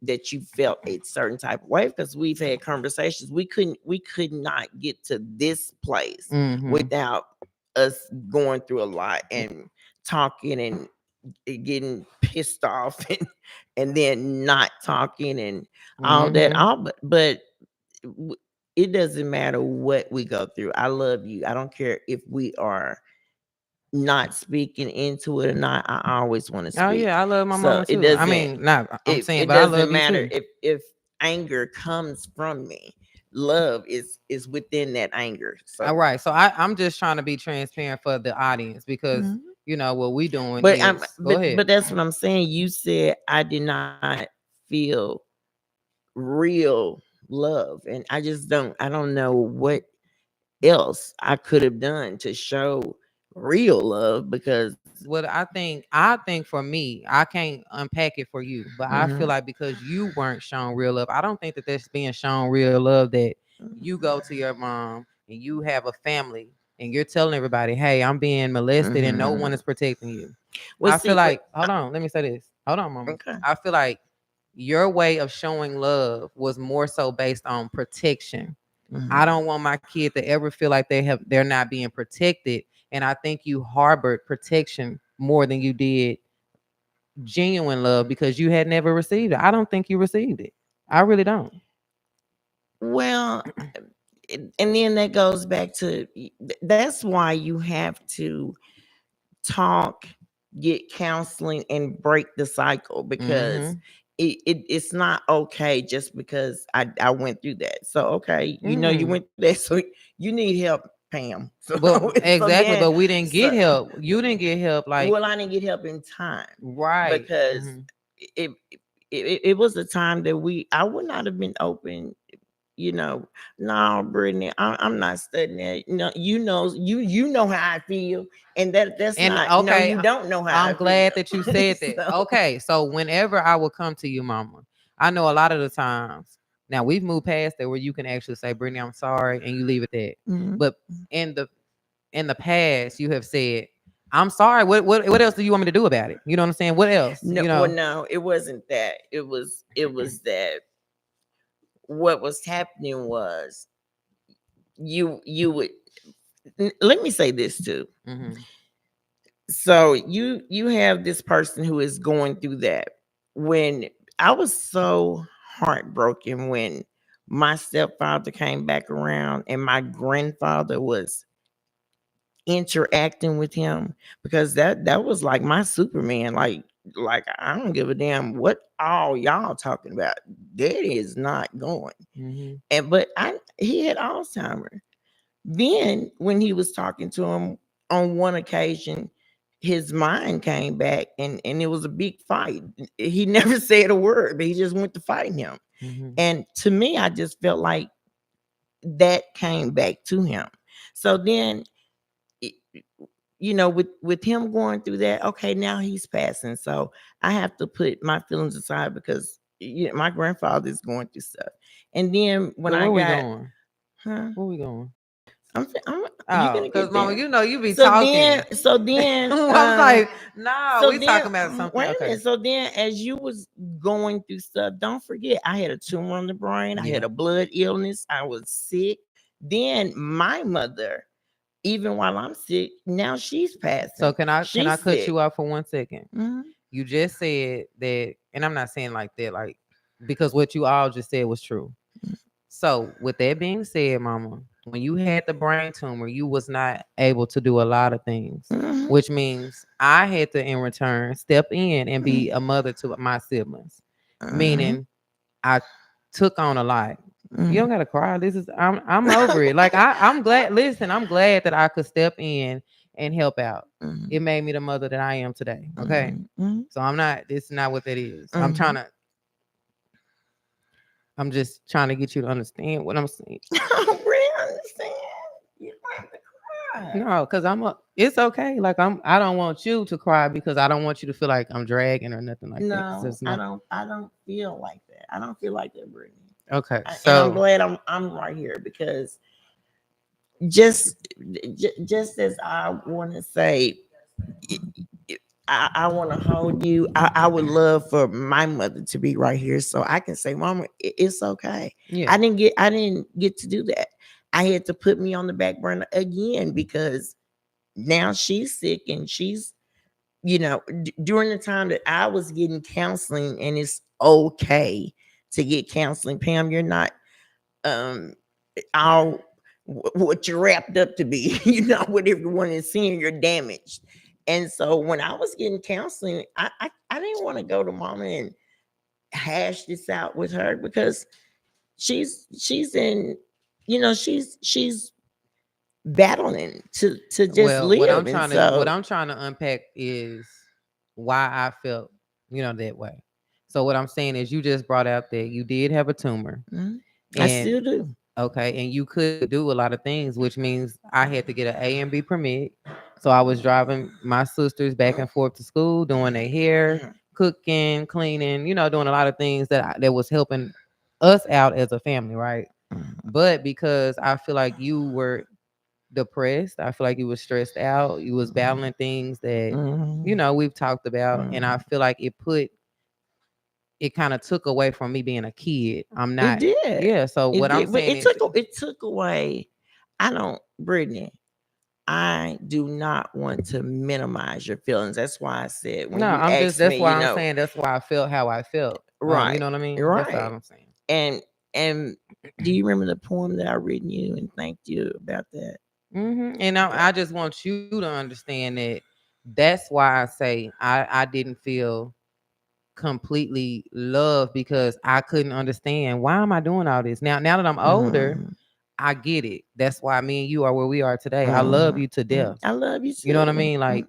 that you felt a certain type of way, because we've had conversations. We could not get to this place Mhm. without us going through a lot and talking and getting pissed off and then not talking and all that. Mhm. But it doesn't matter what we go through. I love you. I don't care if we are not speaking into it or not. I always want to speak. Oh yeah, I love my So mama it too. I doesn't. mean, not I'm saying, It but I doesn't love you matter too. if anger comes from me. Love is within that anger. So All right. So I'm just trying to be transparent for the audience because Mhm. you know what we doing But is go ahead. but that's what I'm saying. You said I did not feel real love, and I don't know what else I could have done to show real love, because What I think for me, I can't unpack it for you, but I feel Mhm. like because you weren't shown real love, I don't think that there's being shown real love that you go to your mom and you have a family and you're telling everybody, hey, I'm being molested and no one Mhm. is protecting you. Well, I feel see, like, hold on, let me say this. Hold on, mama. okay. I feel like your way of showing love was more so based on protection. I Mhm. don't want my kid to ever feel like they're not being protected. And I think you harbored protection more than you did genuine love because you had never received it. I don't think you received it. I really don't. Well, and then that goes back to that's why you have to talk, get counseling, and break the cycle, because Mhm. it's not okay just because I went through that. So okay, you Mm. went through that, so you need help, Pam. So But so exactly, then but we didn't get so help. You didn't get help like well, I didn't get help in time, right. because Mhm. it it was a time that I would not have been open. No, Brittany, I'm not studying that. No, you know how I feel, and that's And not. No, okay, you don't know how I I'm feel. glad that you said that. So, Okay, so whenever I would come to you, mama, I know a lot of the times. Now we've moved past that where you can actually say, "Brittany, I'm sorry," and you leave it there. mhm. But in the past, you have said, I'm sorry. What else do you want me to do about it? You know what I'm saying? What else? No, You well, know? no, it wasn't that. It was that what was happening was you would let me say this too. Mm-hmm. So you have this person who is going through that. When I was so heartbroken when my stepfather came back around and my grandfather was interacting with him, because that was like my Superman. Like I don't give a damn what all y'all talking about. Daddy is not going. Mm-hmm. And but I he had Alzheimer's. Then when he was talking to him on one occasion, his mind came back and it was a big fight. He never said a word, but he just went to fight him. Mm-hmm. And to me, I just felt like that came back to him. So then it- with him going through that, okay, now he's passing. So I have to put my feelings aside because my grandfather is going through stuff. And then when So I where we got, going? huh? Where we going? I'm you Oh, gonna because get mama, there. you know you be So then, talking. so then, I was like, nah, so we then, talking about something. wait a Okay. minute. So then, as you was going through stuff, don't forget, I had a tumor on the brain. I had Yeah. a blood illness. I was sick. Then my mother, even while I'm sick, now she's So passing. can I She's cut sick. you off for 1 second? Mhm. You just said that, and I'm not saying like that, like because what you all just said was true. So with that being said, mama, when you had the brain tumor, you was not able to do a lot of things, Mhm. which means I had to in return step in and Mhm. be a mother to my siblings. Mhm. Meaning I took on a lot. You Mhm. don't gotta cry. I'm over it. Like I'm glad. Listen, I'm glad that I could step in and help out. It Mhm. made me the mother that I am today. Okay. Mhm. So I'm not. This is not what that is. Mhm. I'm just trying to get you to understand what I'm saying. I don't really understand. You don't have to cry. No, because it's okay. Like I don't want you to cry because I don't want you to feel like I'm dragging or nothing like that. 'Cause No, it's not I don't feel like that. I don't feel like that, Brittany. okay. And I'm So glad I'm right here because just just as I want to say, I want to hold you. I would love for my mother to be right here so I can say, Mama, it's okay. yeah. I didn't get to do that. I had to put me on the back burner again because now she's sick and she's during the time that I was getting counseling, and it's okay to get counseling. Pam, you're not um all what you're wrapped up to be. What everyone is seeing, you're damaged. And so when I was getting counseling, I didn't want to go to mama and hash this out with her because she's in she's battling to just Well, live. And what so I'm trying to unpack is why I felt, that way. So what I'm saying is you just brought out that you did have a tumor mhm, I and still do. okay, and you couldn't do a lot of things, which means I had to get an A and B permit. So I was driving my sisters back and forth to school, doing their hair, Mhm, cooking, cleaning, doing a lot of things that was helping us out as a family, right? mhm, But because I feel like you were depressed. I feel like you was stressed out. You was battling things that, mhm, we've talked about. And I mhm. feel like it kind of took away from me being a kid. I'm It not, did. yeah. So It what I'm did. But saying is, it took away. I don't, Brittany, I do not want to minimize your feelings. That's why I said when no, you asked that's me, why I'm saying that's why I felt how I felt. You right, know what I mean? That's all right. I'm saying. And do you remember the poem that I written you and thanked you about that? And I just want you to understand that that's why I say I didn't feel completely loved because I couldn't understand why am I doing all this now that I'm older. Mhm, I get it. That's why me and you are where we are today. I love mhm, you to mhm. death. I love you You know what I too. mean? Like,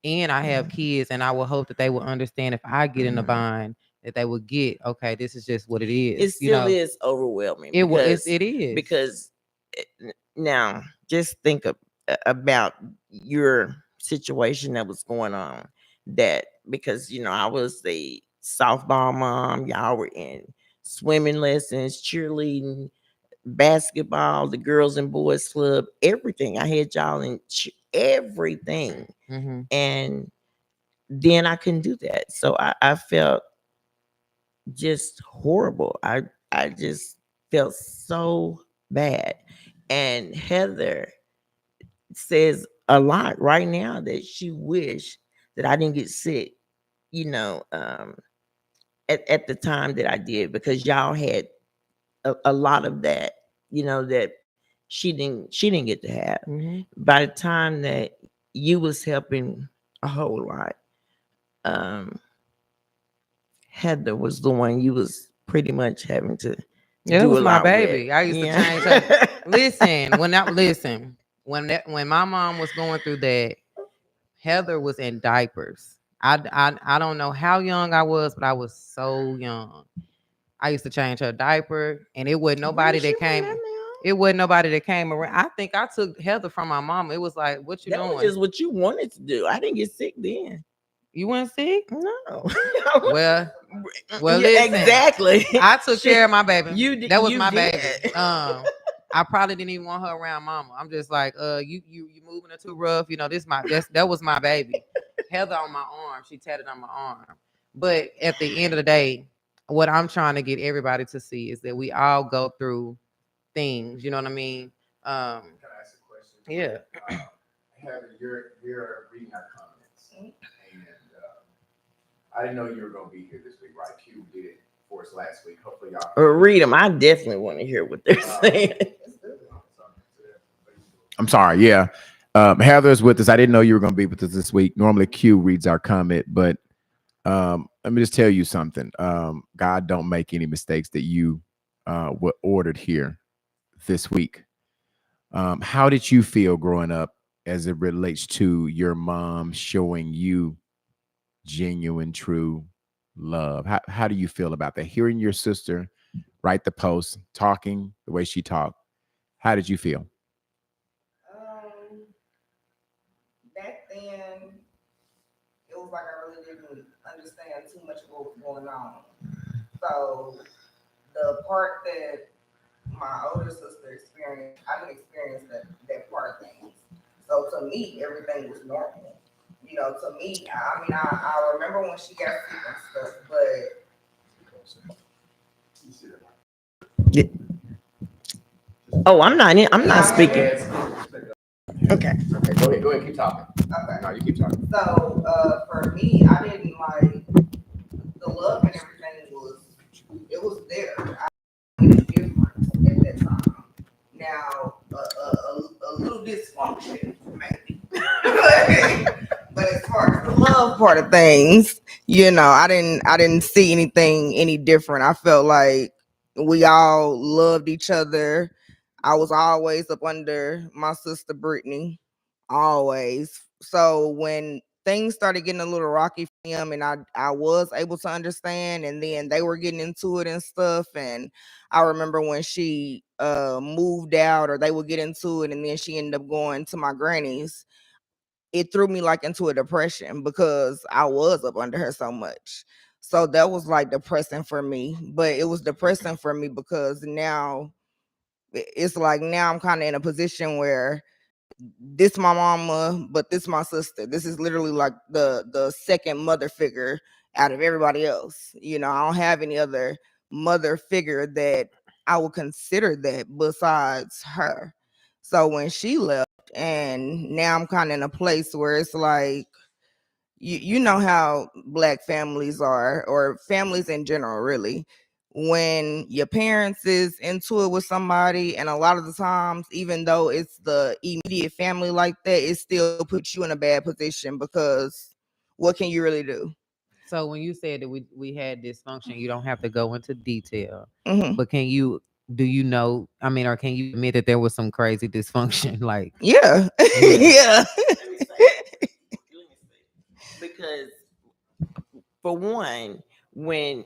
and I have Mhm, kids, and I will hope that they will understand if I get in the mhm. bind that they will get okay. This is just what it It is. still is overwhelming It will. because It is. because now just think about your situation that was going on, that because I was the softball mom, y'all were in swimming lessons, cheerleading, basketball, the girls and boys club, everything. I had y'all in everything. Mm-hmm. And then I couldn't do that. So I felt just horrible. I just felt so bad. And Heather says a lot right now that she wished that I didn't get sick, you know, at the time that I did, because y'all had a lot of that, that she didn't get to have. Mm-hmm. By the time that you was helping a whole lot, um, Heather was the one you was pretty much having to Yeah, that do was a my lot with. baby. I used to Yeah. change her. When my mom was going through that, Heather was in diapers. I don't know how young I was, but I was so young. I used to change her diaper, and it wasn't Where nobody is she that from came. that now? It wasn't nobody that came around. I think I took Heather from my mama. It was like, "What you That was doing? just what you wanted to do. I didn't get sick then. You went sick?" No. Well, well, Yeah, listen. exactly. I took Shit, care of my baby. That was you my did. baby. I probably didn't even want her around mama. I'm just like, you moving her too rough. That was my baby. Heather on my arm. She tatted on my arm. But at the end of the day, what I'm trying to get everybody to see is that we all go through things. You know what I mean? Can I ask a question? Yeah. Heather, you're reading our comments, and I didn't know you were going to be here this week, right? Q did it for us last week. Hopefully, y'all Read them. I definitely want to hear what they're saying. I'm sorry. Yeah. Heather's with us. I didn't know you were going to be with us this week. Normally, Q reads our comment, but let me just tell you something. God don't make any mistakes that you were ordered here this week. How did you feel growing up as it relates to your mom showing you genuine, true love? How do you feel about that? Hearing your sister write the post, talking the way she talked, how did you feel? Back then, it was like I really didn't understand too much of what was going on. So the part that my older sister experienced, I didn't experience that part of things. So to me, everything was normal. To me, I mean, I remember when she got sick and stuff, but Oh, I'm not in, I'm not Yeah, speaking. Okay. Okay. Go ahead. Keep talking. okay. No, you keep talking. So for me, I didn't like the love and everything was there. I didn't difference at that time. Now a little dysfunction maybe, but as far as the love part of things, I didn't see anything any different. I felt like we all loved each other. I was always up under my sister Britney, always. So when things started getting a little rocky for him, and I was able to understand, and then they were getting into it and stuff, and I remember when she moved out, or they would get into it, and then she ended up going to my granny's. It threw me like into a depression because I was up under her so much. So that was like depressing for me. But it was depressing for me because now it's like now I'm kind of in a position where this my mama, but this my sister. This is literally like the second mother figure out of everybody else. I don't have any other mother figure that I would consider that besides her. So when she left, and now I'm kind of in a place where it's like you know how black families are, or families in general, really, when your parents is into it with somebody, and a lot of the times, even though it's the immediate family like that, it still puts you in a bad position because what can you really do? So when you said that we had dysfunction, you don't have to go into detail, Hmm. but do you know? I mean, or can you admit that there was some crazy dysfunction? Like, Yeah. yeah. Yeah. Because for one, when,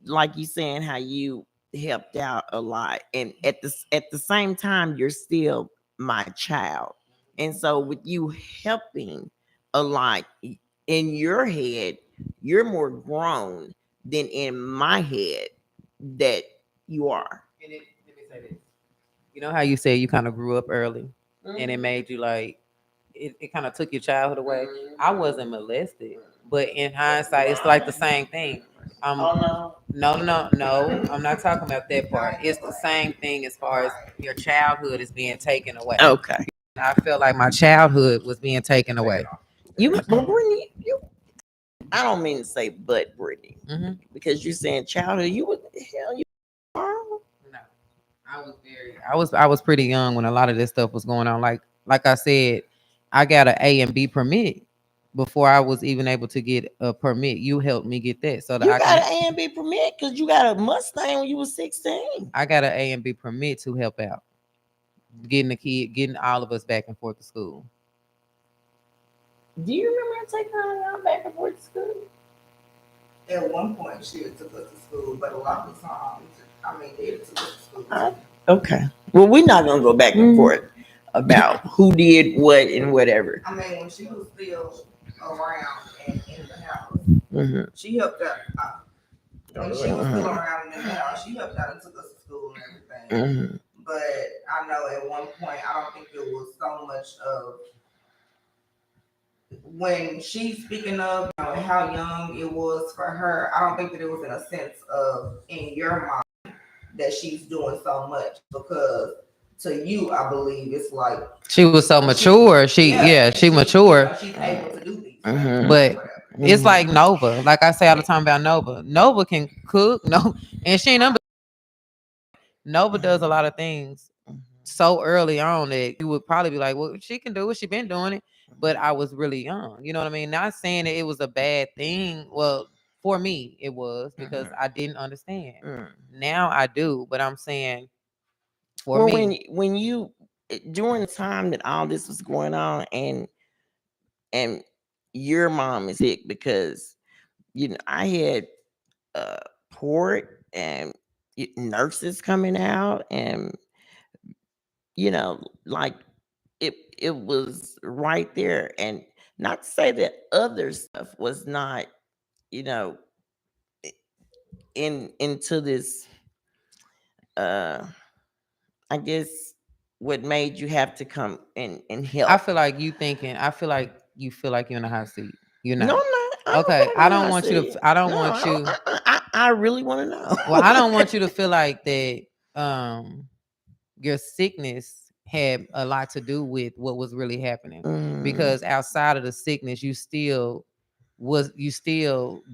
like you saying how you helped out a lot, and at the same time you're still my child, and so with you helping a lot, in your head you're more grown than in my head that you are. And let me say this. You know how you said you kind of grew up early, and it Mhm. made you like it kind of took your childhood away. I wasn't molested, but in hindsight, it's like the same thing. Oh no. No. I'm not talking about that part. It's the same thing as far as your childhood is being taken away. Okay. I felt like my childhood was being taken away. You, but Brittany, you. I don't mean to say, but Brittany, Hmm. because you're saying childhood. You what the hell? You. Arnold? No, I was pretty young when a lot of this stuff was going on. Like I said, I got an A and B permit before I was even able to get a permit. You helped me get that so that You I got can. an A and B permit because you got a Mustang when you was 16. I got an A and B permit to help out getting all of us back and forth to school. Do you remember taking y'all back and forth to school? At one point, she had took us to school, but a lot of times, I mean, they took us to school. Okay. Well, we're not gonna go back and forth about who did what and whatever. I mean, when she was still around and in the house, Mm-hmm. she helped out. When she was still around and in the house, she helped out and took us to school and everything. Mm-hmm. But I know at one point, I don't think it was so much of when she's speaking of how young it was for her. I don't think that it was in a sense of in your mind that she's doing so much because to you, I believe it's like She was so mature. She mature. She's able to do these Mhm. things, But whatever. it's like Nova. Like I say all the time about Nova. Nova can cook. No, and she ain't number. Nova does a lot of things so early on that you would probably be like, well, she can do it. She been doing it. But I was really young. You know what I mean? Not saying that it was a bad thing. Well, for me, it was because I didn't understand. Now I do. But I'm saying for Well, me. when you during the time that all this was going on and your mom is sick because I had port and nurses coming out and like it was right there, and not to say that other stuff was not you know into this uh I guess what made you have to come and help. I feel like you thinking. I feel like you feel like you're in a hot seat. You're No, not. I'm not. I don't Okay. feel like I I'm don't not want you saying. to. I don't No, want you. I really want to know. Well, I don't want you to feel like that. Your sickness had a lot to do with what was really happening. Because outside of the sickness, you still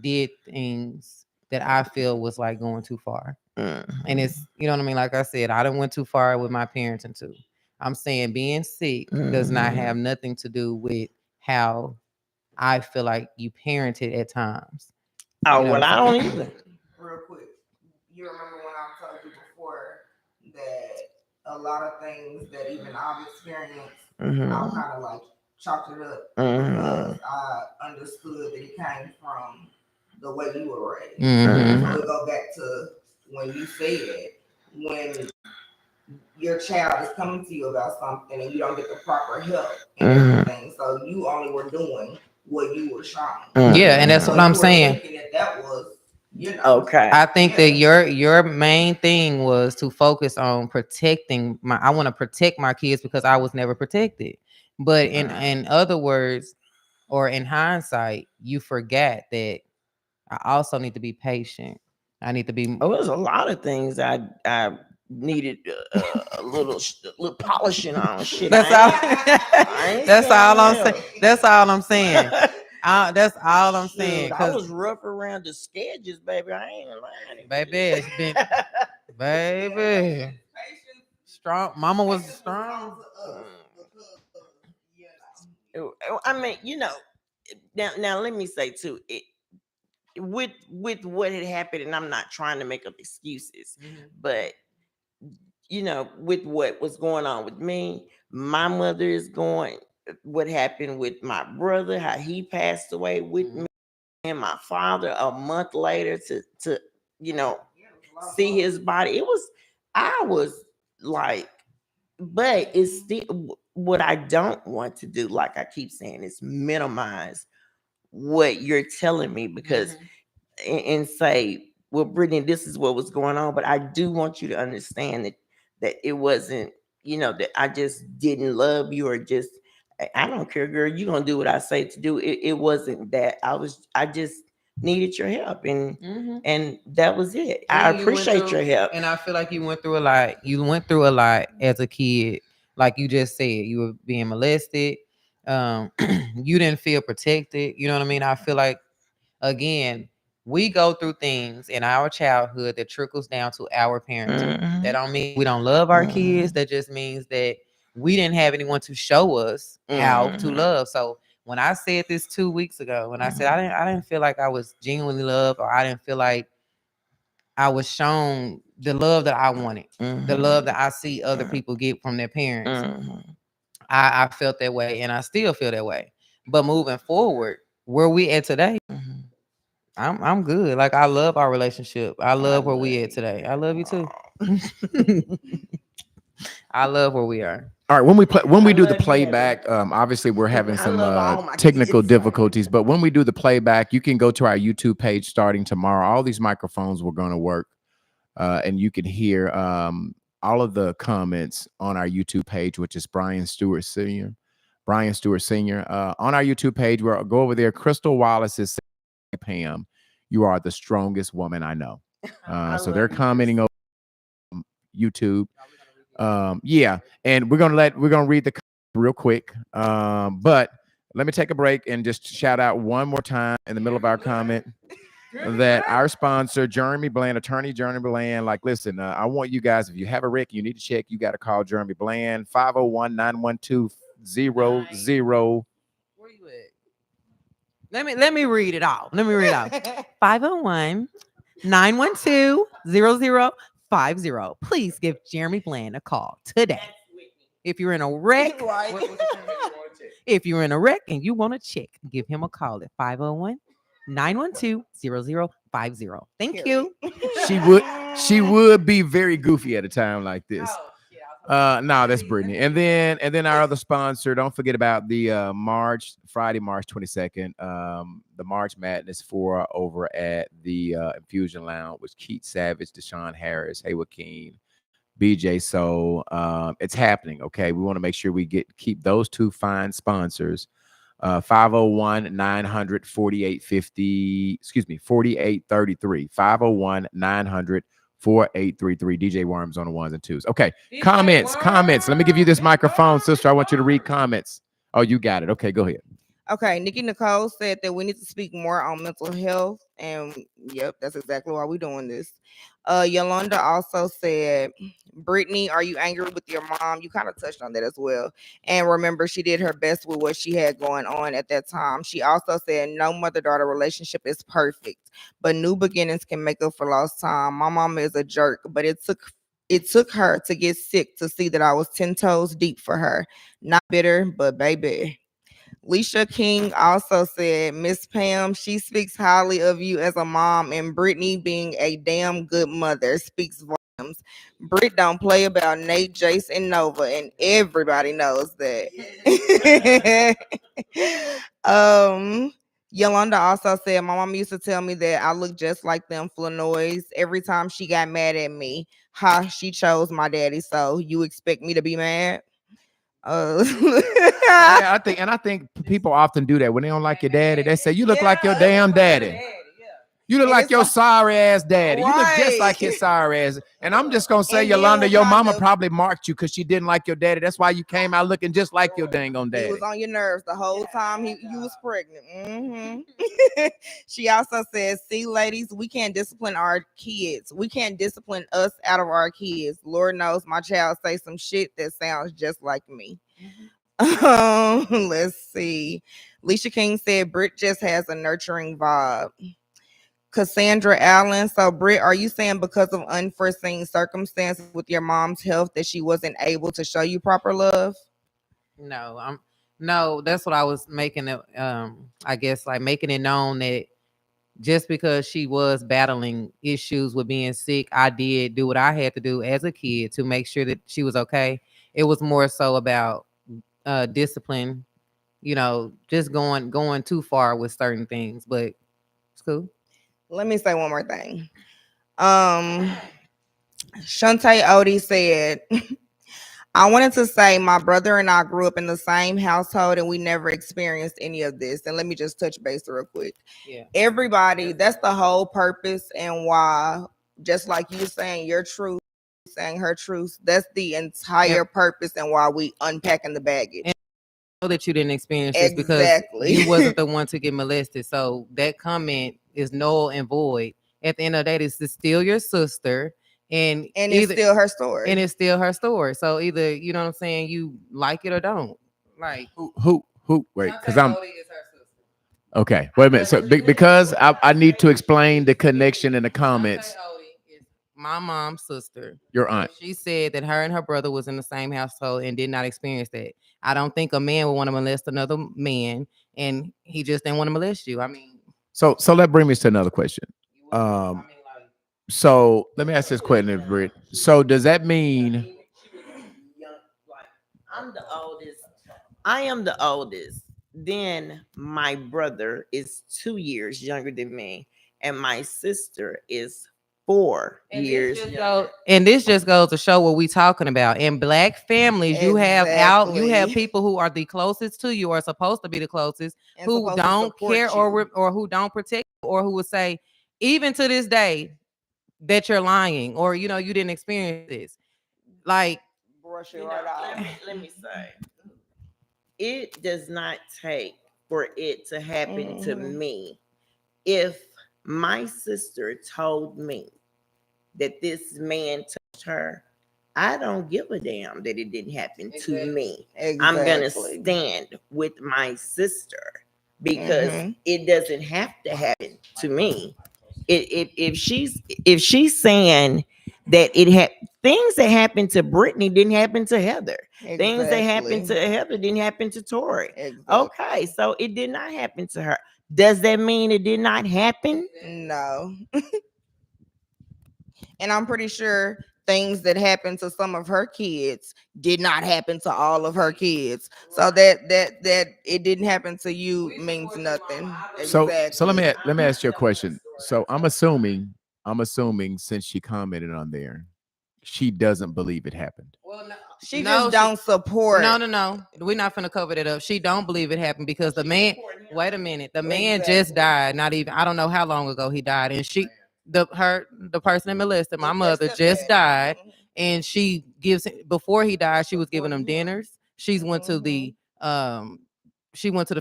did things that I feel was like going too far. And it's you know what I mean. Like I said, I done went too far with my parenting too. I'm saying being sick does not have nothing to do with how I feel like you parented at times. Oh, You know well, what I I'm don't saying? either. Real quick, you remember when I told you before that a lot of things that even I've experienced, I'll kind of like chalk it up because I understood that it came from the way you were raised. So we go back to when you said when your child is coming to you about something and you don't get the proper help and everything. So you only were doing what you were shown. Yeah, and that's So what I'm you were saying. thinking that was, Okay. I think that your main thing was to focus on protecting my. I want to protect my kids because I was never protected. But in other words, or in hindsight, you forgot that I also need to be patient. I need to be. Oh, there's a lot of things I needed a little polishing on. Shit, That's I ain't that's all I'm saying saying. That's all I'm saying. That's all I'm saying. Shoot, I was rough around the sketches, baby. I ain't lying. Baby, it's been, baby, strong. Mama was strong. I mean, now let me say too, with what had happened, and I'm not trying to make up excuses, but with what was going on with me, my mother is going. What happened with my brother? How he passed away with me, and my father a month later to see his body. I was like, but it's still what I don't want to do. Like I keep saying, is minimize what you're telling me because and say, well, Brittany, this is what was going on. But I do want you to understand that that it wasn't, that I just didn't love you, or just I don't care, girl, you gonna do what I say to do. It wasn't that. I just needed your help, and that was it. I And you went appreciate through, your help. and I feel like you went through a lot. You went through a lot as a kid, like you just said. You were being molested. You didn't feel protected. You know what I mean? I feel like, again, we go through things in our childhood that trickles down to our parenting. That don't mean we don't love our kids. That just means that we didn't have anyone to show us how to love. So when I said this 2 weeks ago, when I said I didn't feel like I was genuinely loved, or I didn't feel like I was shown the love that I wanted, the love that I see other people get from their parents. I felt that way, and I still feel that way. But moving forward, where we at today, I'm good. Like, I love our relationship. I love where we at today. I love you too. I love where we are. All right, when we do the love you, playback, obviously we're having I some love all my technical kids. difficulties, but when we do the playback, you can go to our YouTube page starting tomorrow. All these microphones were going to work, and you can hear all of the comments on our YouTube page, which is Brian Stewart Sr. Brian Stewart Sr. On our YouTube page, we'll go over there. Crystal Wallace is saying, Pam, you are the strongest woman I know. So they're commenting over YouTube. Yeah, and we're gonna read the real quick. But let me take a break and just shout out one more time in the middle of our comment that our sponsor, Jeremy Bland, attorney Jeremy Bland, like, listen, I want you guys, if you have a wreck, you need to check, you got to call Jeremy Bland, 501-912-00. Where you at? Let me read it off. 501-912-0050. Please give Jeremy Bland a call today. If you're in a wreck, if you're in a wreck and you want to check, give him a call at 501-912-0050. Thank you. She would be very goofy at a time like this. No, that's Britney. And then our other sponsor, don't forget about the Friday, March 22nd, the March Madness 4 over at the Infusion Lounge with Keith Savage, Deshaun Harris, Haywood Keene, BJ Soul. It's happening. Okay, we want to make sure we keep those two fine sponsors. 501-900-4850, excuse me, 4833. 501-900-4833. DJ Worms on the ones and twos. Okay, comments. Let me give you this microphone, sister. I want you to read comments. Oh, you got it. Okay, go ahead. Okay, Nikki Nicole said that we need to speak more on mental health, and yep, that's exactly why we're doing this. Yolanda also said, Brittany, are you angry with your mom? You kind of touched on that as well. And remember, she did her best with what she had going on at that time. She also said, no mother-daughter relationship is perfect, but new beginnings can make up for lost time. My mom is a jerk, but it took her to get sick to see that I was 10 toes deep for her. Not bitter, but baby. Leisha King also said, Miss Pam, she speaks highly of you as a mom, and Brittany being a damn good mother speaks volumes. Britt don't play about Nate, Jace, and Nova, and everybody knows that. Yolanda also said, my mom used to tell me that I look just like them Flanois every time she got mad at me. Ha, she chose my daddy, so you expect me to be mad? Yeah, I think people often do that when they don't like your daddy. They say, you look like your damn daddy. You look like your sorry ass daddy. You look just like his sorry ass. And I'm just gonna say, Yolanda, your mama probably marked you because she didn't like your daddy. That's why you came out looking just like your dang on daddy. He was on your nerves the whole time you was pregnant. She also says, see, ladies, we can't discipline our kids. We can't discipline us out of our kids. Lord knows my child say some shit that sounds just like me. Let's see. Leisha King said, Britt just has a nurturing vibe. Cassandra Allen. So, Britt, are you saying because of unforeseen circumstances with your mom's health that she wasn't able to show you proper love? No, that's what I was making it. I guess, like, making it known that just because she was battling issues with being sick, I did do what I had to do as a kid to make sure that she was okay. It was more so about discipline, just going too far with certain things, but it's cool. Let me say one more thing. Shantae Odie said, I wanted to say my brother and I grew up in the same household and we never experienced any of this. And let me just touch base real quick. Yeah. Everybody, that's the whole purpose and why, just like you saying your truth, saying her truth, that's the entire purpose and why we unpacking the baggage. And know that you didn't experience this because Exactly. you wasn't the one to get molested. So that comment is null and void. At the end of the day, this is still your sister, and it's still her story. and it's still her story. So either, you know what I'm saying, you like it or don't. Like Who? Wait, because I'm Odie is her sister. okay. Wait a minute. So because I need to explain the connection in the comments. Odie is my mom's sister. Your aunt. She said that her and her brother was in the same household and did not experience that. I don't think a man would want to molest another man, and he just didn't want to molest you. I mean, So that brings me to another question. So let me ask this question, Britt. So does that mean Like, I'm the oldest. I am the oldest. Then my brother is 2 years younger than me, and my sister is 4 years. And this just goes to show what we talking about. In black families, you have people who are the closest to you, or supposed to be the closest, And who supposed to don't support care you. or who don't protect you, or who would say, even to this day, that you're lying, or you didn't experience this. Like, brush it You know, right off. let me say, it does not take for it to happen to Mhm. me. If my sister told me that this man touched her, I don't give a damn that it didn't happen to me. I'm gonna Exactly. stand with my sister because it doesn't have to happen to me. If she's saying that it had things that happened to Britney didn't happen to Heather. Things that happened to Heather didn't happen to Tori. Exactly. Okay, so it did not happen to her. Does that mean it did not happen? No. And I'm pretty sure things that happened to some of her kids did not happen to all of her kids. So that it didn't happen to you means nothing. so? Exactly. So let me ask you a question. So I'm assuming since she commented on there, she doesn't believe it happened. well, no, She no, just don't support. no. We're not gonna cover that up. She don't believe it happened because the man. Wait a minute. The man just died. Not even. I don't know how long ago he died, and the person that molested my mother just died, and she gives before he died. She was giving him dinners. She went to the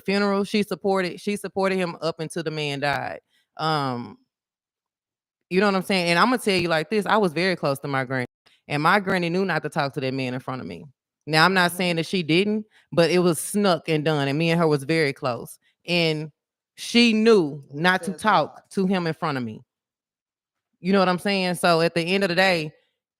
funeral. She supported him up until the man died. Um, you know what I'm saying? And I'm gonna tell you like this: I was very close to my granny, and my granny knew not to talk to that man in front of me. Now I'm not saying that she didn't, but it was snuck and done, and me and her was very close, and she knew not to talk to him in front of me. You know what I'm saying? So at the end of the day,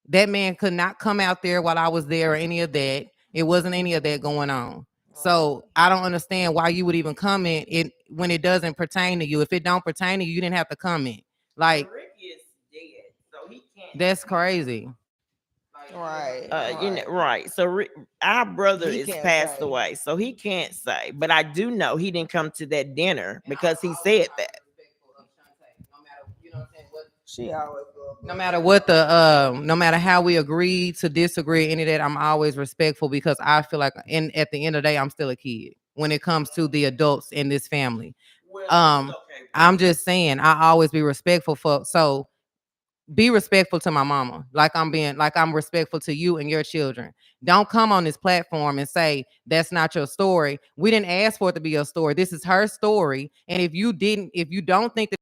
that man could not come out there while I was there or any of that. It wasn't any of that going on. So I don't understand why you would even comment it when it doesn't pertain to you. If it don't pertain to you, you didn't have to comment. Like, Ricky is dead, so he can't. that's crazy. Right. Right. So our brother He is can't passed say. away, so he can't say. But I do know he didn't come to that dinner because he said that. She always No matter how we agree to disagree, any of that, I'm always respectful because I feel like at the end of the day, I'm still a kid when it comes to the adults in this family. I'm just saying I always be respectful so be respectful to my mama like I'm respectful to you and your children. Don't come on this platform and say that's not your story. We didn't ask for it to be your story. This is her story, and if you don't think that,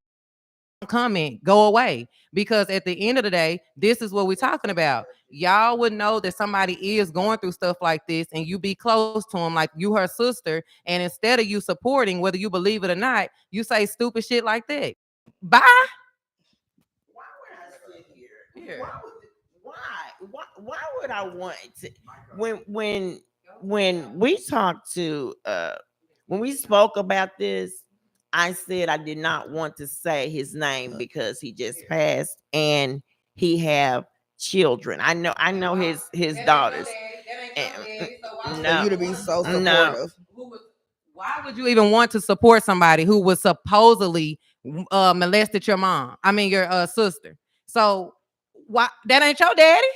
comment, go away, because at the end of the day, this is what we're talking about. Y'all would know that somebody is going through stuff like this, and you be close to them like you her sister, and instead of you supporting, whether you believe it or not, you say stupid shit like that. Bye. Why would I sit here? Why would I want to when we talked to when we spoke about this, I said I did not want to say his name because he just passed and he have children. I know his daughters. for you to be so supportive. Why would you even want to support somebody who was supposedly molested your mom? I mean, your sister. So Why that ain't your daddy?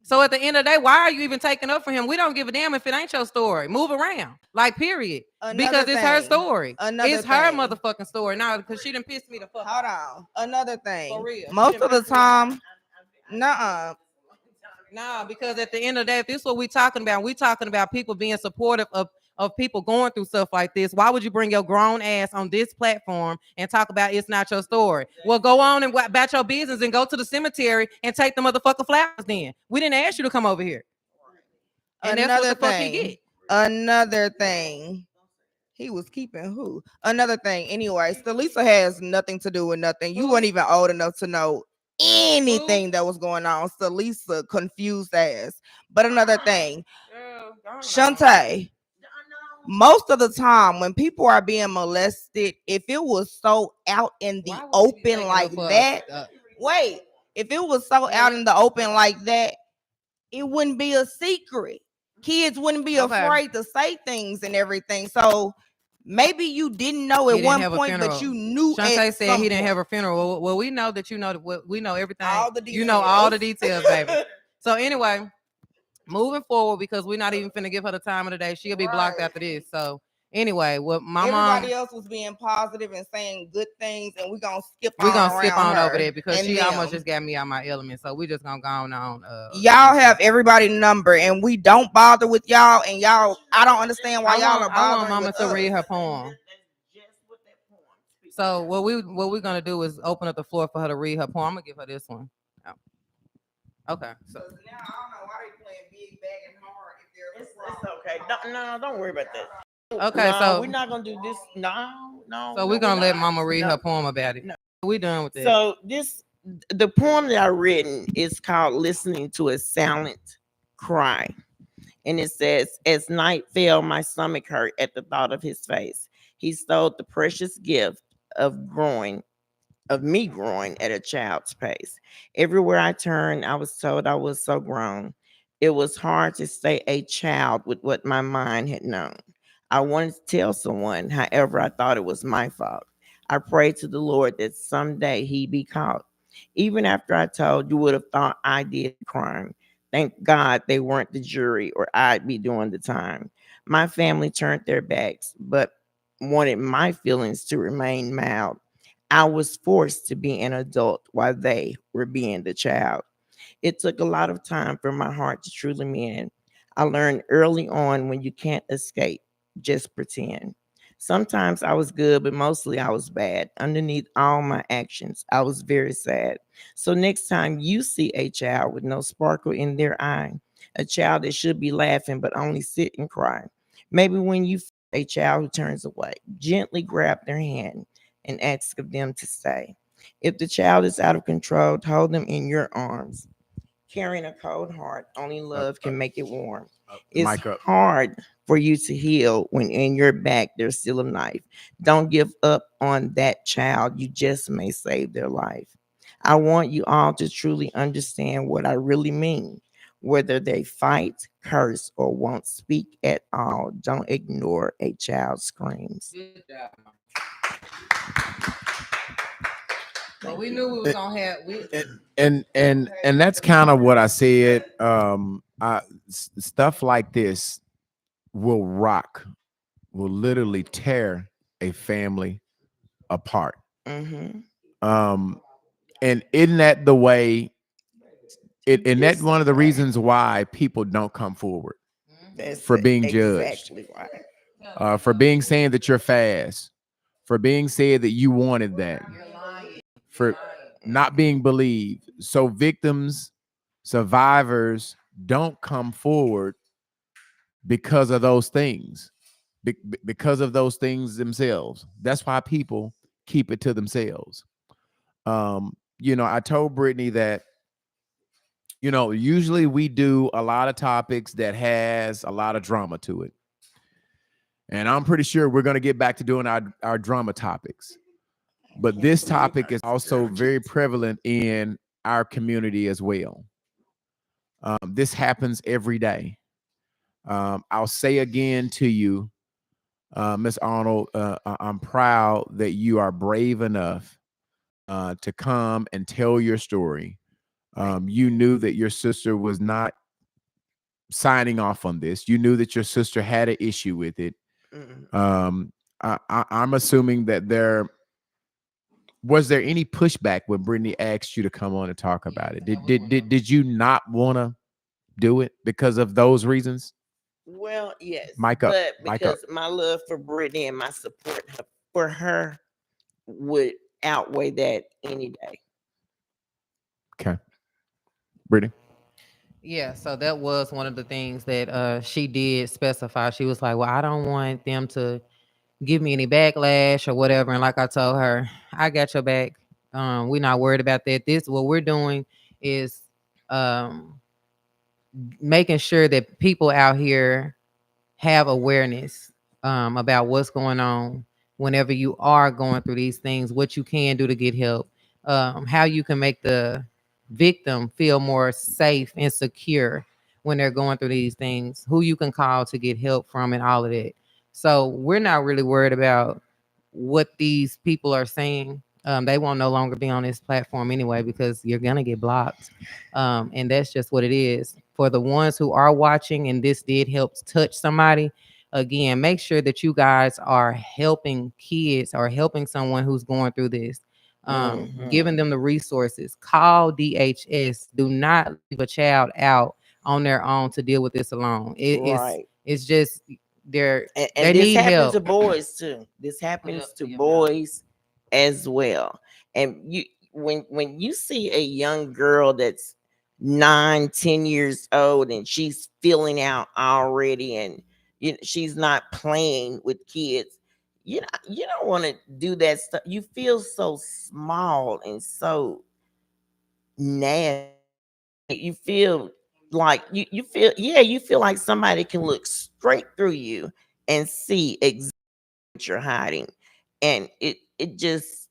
So at the end of the day, why are you even taking up for him? We don't give a damn if it ain't your story. Move around. Like, period. Because it's her story. It's her motherfucking story. Now, because she done pissed me the fuck Hold off. on. Another thing. For real. Most of the time, nuh-uh. Nah, because at the end of the day, if this is what we talking about people being supportive of people going through stuff like this. Why would you bring your grown ass on this platform and talk about it's not your story? Well, go on and about your business and go to the cemetery and take the motherfucking flowers then. We didn't ask you to come over here. And that's what the fuck he get. Another thing. He was keeping who? Another thing. Anyway, Stalisa has nothing to do with nothing. You weren't even old enough to know anything that was going on. Stalisa confused ass. But another thing, Shantae, most of the time when people are being molested, if it was so out in the open like that, if it was so out in the open like that, it wouldn't be a secret. Kids wouldn't be afraid to say things and everything. So maybe you didn't know at one point, but you knew. Shantae said he didn't have a funeral. Well, we know that you know we know everything. All the details. You know all the details, baby. So anyway, moving forward, because we're not even finna give her the time of the day. She'll be blocked after this. So anyway, what my everybody else was being positive and saying good things, and we're gonna skip on over there because she almost just got me out my element. So we just gonna go on. Y'all have everybody's number, and we don't bother with y'all. And y'all, I don't understand why y'all are bothering. I want Mama to read her poem. So what we're gonna do is open up the floor for her to read her poem. I'm gonna give her this one. Oh. Okay. So now I don't know why they playing big, bag, and hard. If it's okay. Don't worry about that. Okay, no, so we're not gonna do this. No. So we're gonna let Mama read her poem about it. No. We done with it. So the poem that I written is called "Listening to a Silent Cry," and it says, "As night fell, my stomach hurt at the thought of his face. He stole the precious gift of me growing at a child's pace. Everywhere I turned, I was told I was so grown. It was hard to stay a child with what my mind had known. I wanted to tell someone, however, I thought it was my fault. I prayed to the Lord that someday he'd be caught. Even after I told, you would have thought I did the crime. Thank God they weren't the jury or I'd be doing the time. My family turned their backs, but wanted my feelings to remain mild. I was forced to be an adult while they were being the child. It took a lot of time for my heart to truly mend. I learned early on when you can't escape, just pretend. Sometimes I was good, but mostly I was bad. Underneath all my actions, I was very sad. So next time you see a child with no sparkle in their eye, a child that should be laughing but only sit and cry, maybe when you a child who turns away, gently grab their hand and ask of them to stay. If the child is out of control, hold them in your arms. Carrying a cold heart, only love can make it warm. It's hard for you to heal when in your back there's still a knife. Don't give up on that child. You just may save their life. I want you all to truly understand what I really mean. Whether they fight, curse, or won't speak at all, don't ignore a child's screams. Good job. Well, we knew we was gonna have and that's kind of what I said. Stuff like this will literally tear a family apart. Mm-hmm. And isn't that the way? And that's one of the reasons why people don't come forward for being judged, for being saying that you're fast, for being said that you wanted that, for not being believed. So victims, survivors don't come forward because of those things, because of those things themselves. That's why people keep it to themselves. I told Britney that, usually we do a lot of topics that has a lot of drama to it. And I'm pretty sure we're going to get back to doing our drama topics. But this topic is also very prevalent in our community as well. This happens every day. I'll say again to you, Miss Arnold, I'm proud that you are brave enough to come and tell your story. You knew that your sister was not signing off on this. You knew that your sister had an issue with it. Mhm. I'm assuming that was there any pushback when Brittany asked you to come on and talk about it? Did you not want to do it because of those reasons? Well, yes, Mic up, but mic up. because my love for Brittany and my support for her would outweigh that any day. Okay, Brittany. Yeah, so that was one of the things that she did specify. She was like, "Well, I don't want them to give me any backlash or whatever." And like I told her, I got your back. We're not worried about that. This what we're doing is um making sure that people out here have awareness about what's going on whenever you are going through these things, what you can do to get help, how you can make the victim feel more safe and secure when they're going through these things, who you can call to get help from, and all of that. So we're not really worried about what these people are saying. They won't no longer be on this platform anyway because you're gonna get blocked, and that's just what it is. For the ones who are watching, and this did help touch somebody, again, make sure that you guys are helping kids or helping someone who's going through this, giving them the resources. Call DHS. Do not leave a child out on their own to deal with this alone. Right. It's just they're And they this need happens help. to boys too. This happens to Yeah. boys as well. And when you see a young girl that's 9, 10 years old and she's feeling out already, and she's not playing with kids, you don't want to do that stuff. You feel so small and so nasty. You feel like you feel, yeah, you feel like somebody can look straight through you and see exactly what you're hiding, and it just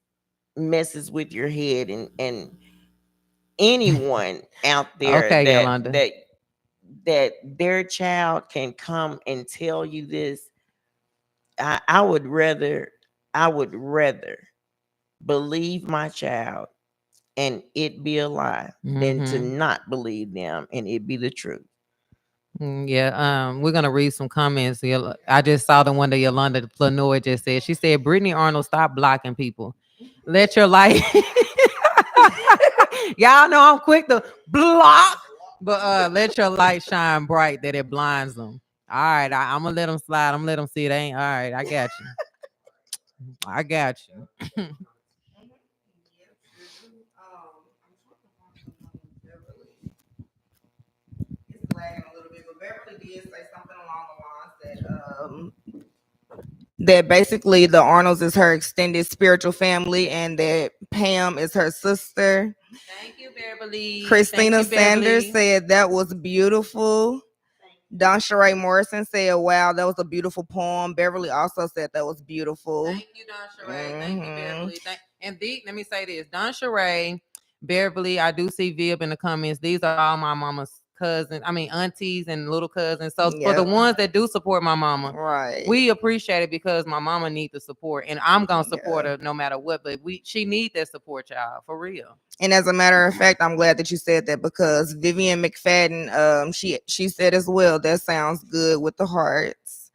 messes with your head. And anyone out there Okay, Yolanda. that their child can come and tell you this, I would rather believe my child and it be a lie than to Mm-hmm. not believe them and it be the truth. Yeah, we're gonna read some comments. I just saw the one that Yolanda Flanoy just said. She said, "Britney Arnold, stop blocking people. Let your light." Y'all know I'm quick to block, but let your light shine bright that it blinds them. All right, I'm gonna let them slide. I'm gonna let them see it ain't all right. I got you. I got you. It's lagging a little bit, but Beverly did say something along the lines that basically the Arnolds is her extended spiritual family and that Pam is her sister. Thank you, Beverly. Thank Christina you, Sanders Beverly. said that was beautiful. Don Sheree Morrison said, "Wow, that was a beautiful poem." Beverly also said that was beautiful. Thank you, Don Sheree. Thank you, Beverly. And let me say this: Don Sheree, Beverly. I do see Vib in the comments. These are all my mama's cousins. I mean, aunties and little cousins. So for the ones that do support my mama, right, we appreciate it because my mama needs the support, and I'm gonna support her no matter what. But she need that support, y'all, for real. And as a matter of fact, I'm glad that you said that because Vivian McFadden, she said as well, that sounds good with the hearts.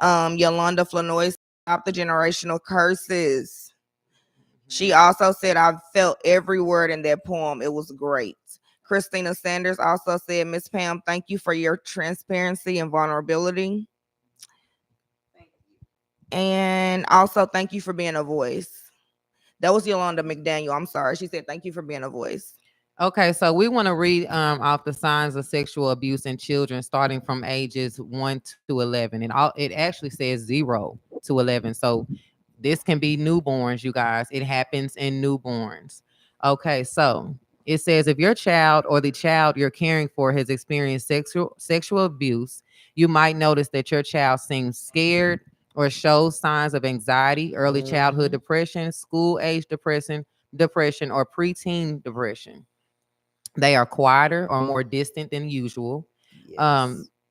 Yolanda Flanoy, stop the generational curses. She also said, I felt every word in that poem. It was great. Christina Sanders also said, Miss Pam, thank you for your transparency and vulnerability. And also, thank you for being a voice. That was Yolanda McDaniel. I'm sorry. She said, thank you for being a voice. Okay, so we want to read off the signs of sexual abuse in children starting from ages 1 to 11, and it actually says 0 to 11. So this can be newborns, you guys. It happens in newborns. Okay, so it says if your child or the child you're caring for has experienced sexual abuse, you might notice that your child seems scared or shows signs of anxiety, early childhood depression, school age depression, or preteen depression. They are quieter or more distant than usual.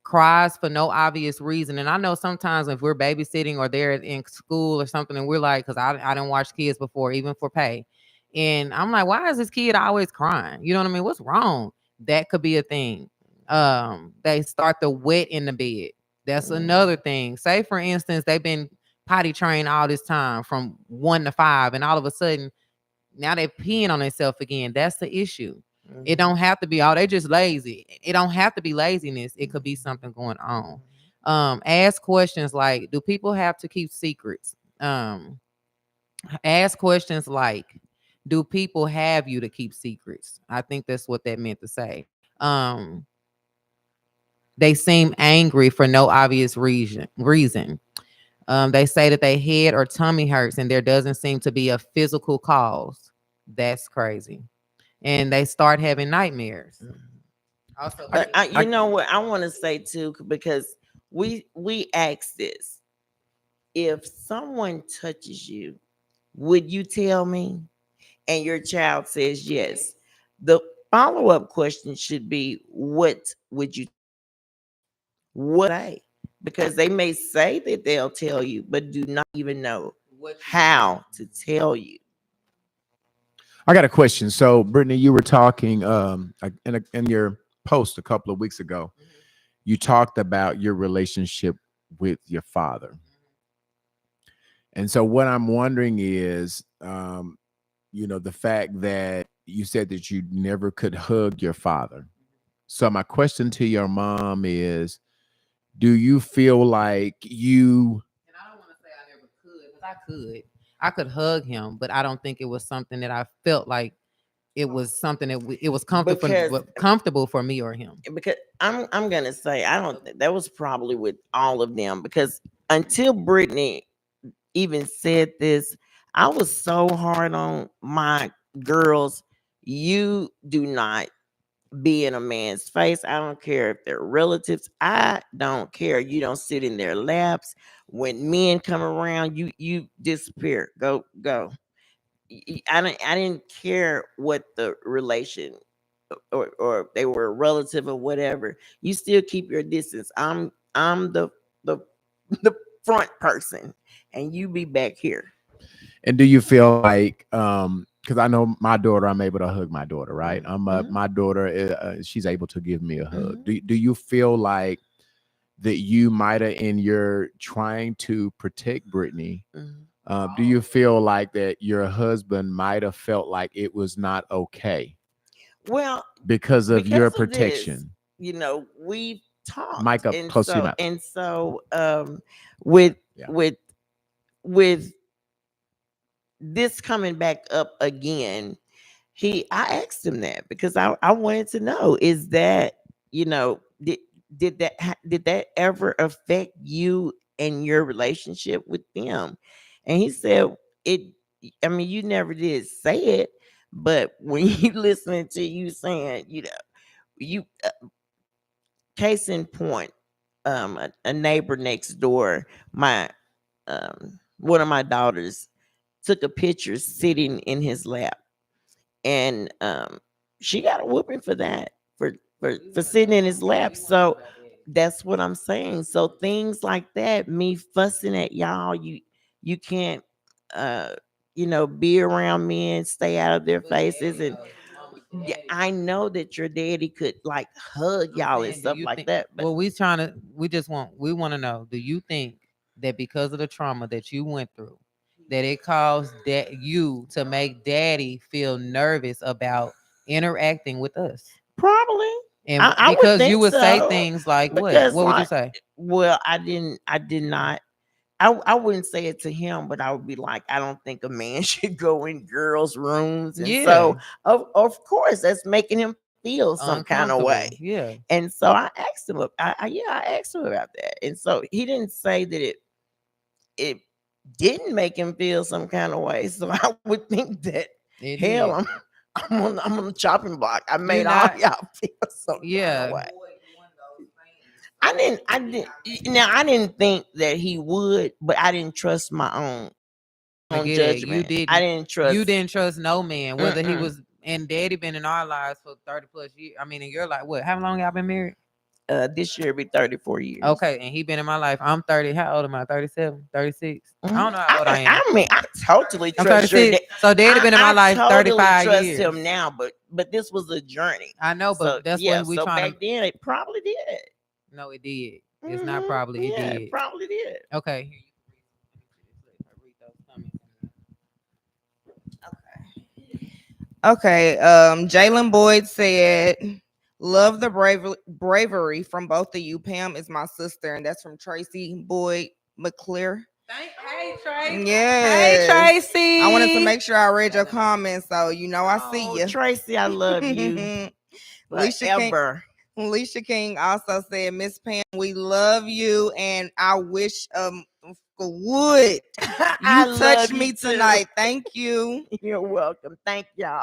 Cries for no obvious reason. And I know sometimes if we're babysitting or they're in school or something, and we're like, because I didn't watch kids before, even for pay. And I'm like, why is this kid always crying? You know what I mean? What's wrong? That could be a thing. They start to wet in the bed. That's another thing. Say for instance, they've been potty trained all this time from 1 to 5, and all of a sudden now they're peeing on themselves again. That's the issue. It don't have to be all they just lazy. It don't have to be laziness. It could be something going on. Ask questions like, do people have to keep secrets? Ask questions like, do people have you to keep secrets? I think that's what that meant to say. They seem angry for no obvious reason. They say that their head or tummy hurts and there doesn't seem to be a physical cause. That's crazy. And they start having nightmares. Also, You know what I want to say too, because we ask this: if someone touches you, would you tell me? And your child says yes. The follow-up question should be, what would you what I? Because they may say that they'll tell you, but do not even know how to tell you. I got a question. So, Brittany, you were talking in your post a couple of weeks ago. You talked about your relationship with your father. And so what I'm wondering is, the fact that you said that you never could hug your father. So my question to your mom is, do you feel like you... And I don't want to say I never could, because I could hug him, but I don't think it was something that I felt like it was something that it was comfortable for me or him. Because I'm gonna say, I don't think that was probably with all of them, because until Brittany even said this, I was so hard on my girls. You do not be in a man's face. I don't care if they're relatives. I don't care. You don't sit in their laps. When men come around, you disappear. Go. I didn't care what the relation, or if they were a relative or whatever. You still keep your distance. I'm the the front person, and you be back here. And do you feel like, because I know my daughter, I'm able to hug my daughter, right? My daughter, she's able to give me a hug. Do you feel like that you might have, in your trying to protect Brittany, do you feel like that your husband might have felt like it was not okay? Well, because of your of this, protection. We've talked, Mic up close to your mouth. And so, with this coming back up again, I asked him that, because I wanted to know, is that, did that ever affect you and your relationship with them? And he said, it I mean, you never did say it, but when you listening to you saying, you case in point, a neighbor next door, my one of my daughters took a picture sitting in his lap, and she got a whooping for that, for sitting in his lap. So that's what I'm saying. So things like that, me fussing at y'all, you can't be around men, stay out of their faces. And yeah, I know that your daddy could like hug y'all and stuff like that. But Well, we want to know, do you think that because of the trauma that you went through, that it caused that you to make daddy feel nervous about interacting with us? probably. And I would because think you would so, say things like what? because What would you like, say? well, I did not. I wouldn't say it to him, but I would be like, I don't think a man should go in girls' rooms. And so, of course, that's making him feel some kind of way. Uncomfortable. Yeah. And so I asked him, I asked him about that. And so he didn't say that it didn't make him feel some kind of way. So I would think that, It hell, did. I'm on the chopping block. I made not- all y'all feel some kind Yeah. of way. I didn't. Now I didn't think that he would, but I didn't trust my own I get it. judgment. I didn't trust. You didn't trust no man, whether he Mm-mm. was. And daddy been in our lives for 30 plus years. I mean, in your life, what? How long y'all been married? This year be 34 years. Okay, and he been in my life. I'm 30. How old am I? 37, 36. I don't know how old I am. I mean, I totally I'm trust your 36. So daddy been in my life totally 35 trust years. him now, but this was a journey. I know, but So, that's yeah, what we so trying back to. then it probably did. No, it did. It's not probably. It Yeah, did. it probably did. Okay. Here you can read those comments. Okay. Jalen Boyd said, "Love the bravery from both of you. Pam is my sister, and that's from Tracy Boyd McClear." Hey, Tracy. Yes. Hey, Tracy. I wanted to make sure I read your comments, so you know I see you. Tracy, I love you. Alicia King also said, "Miss Pam, we love you, and I wish would you touch me tonight. Thank you." You're welcome. Thank y'all.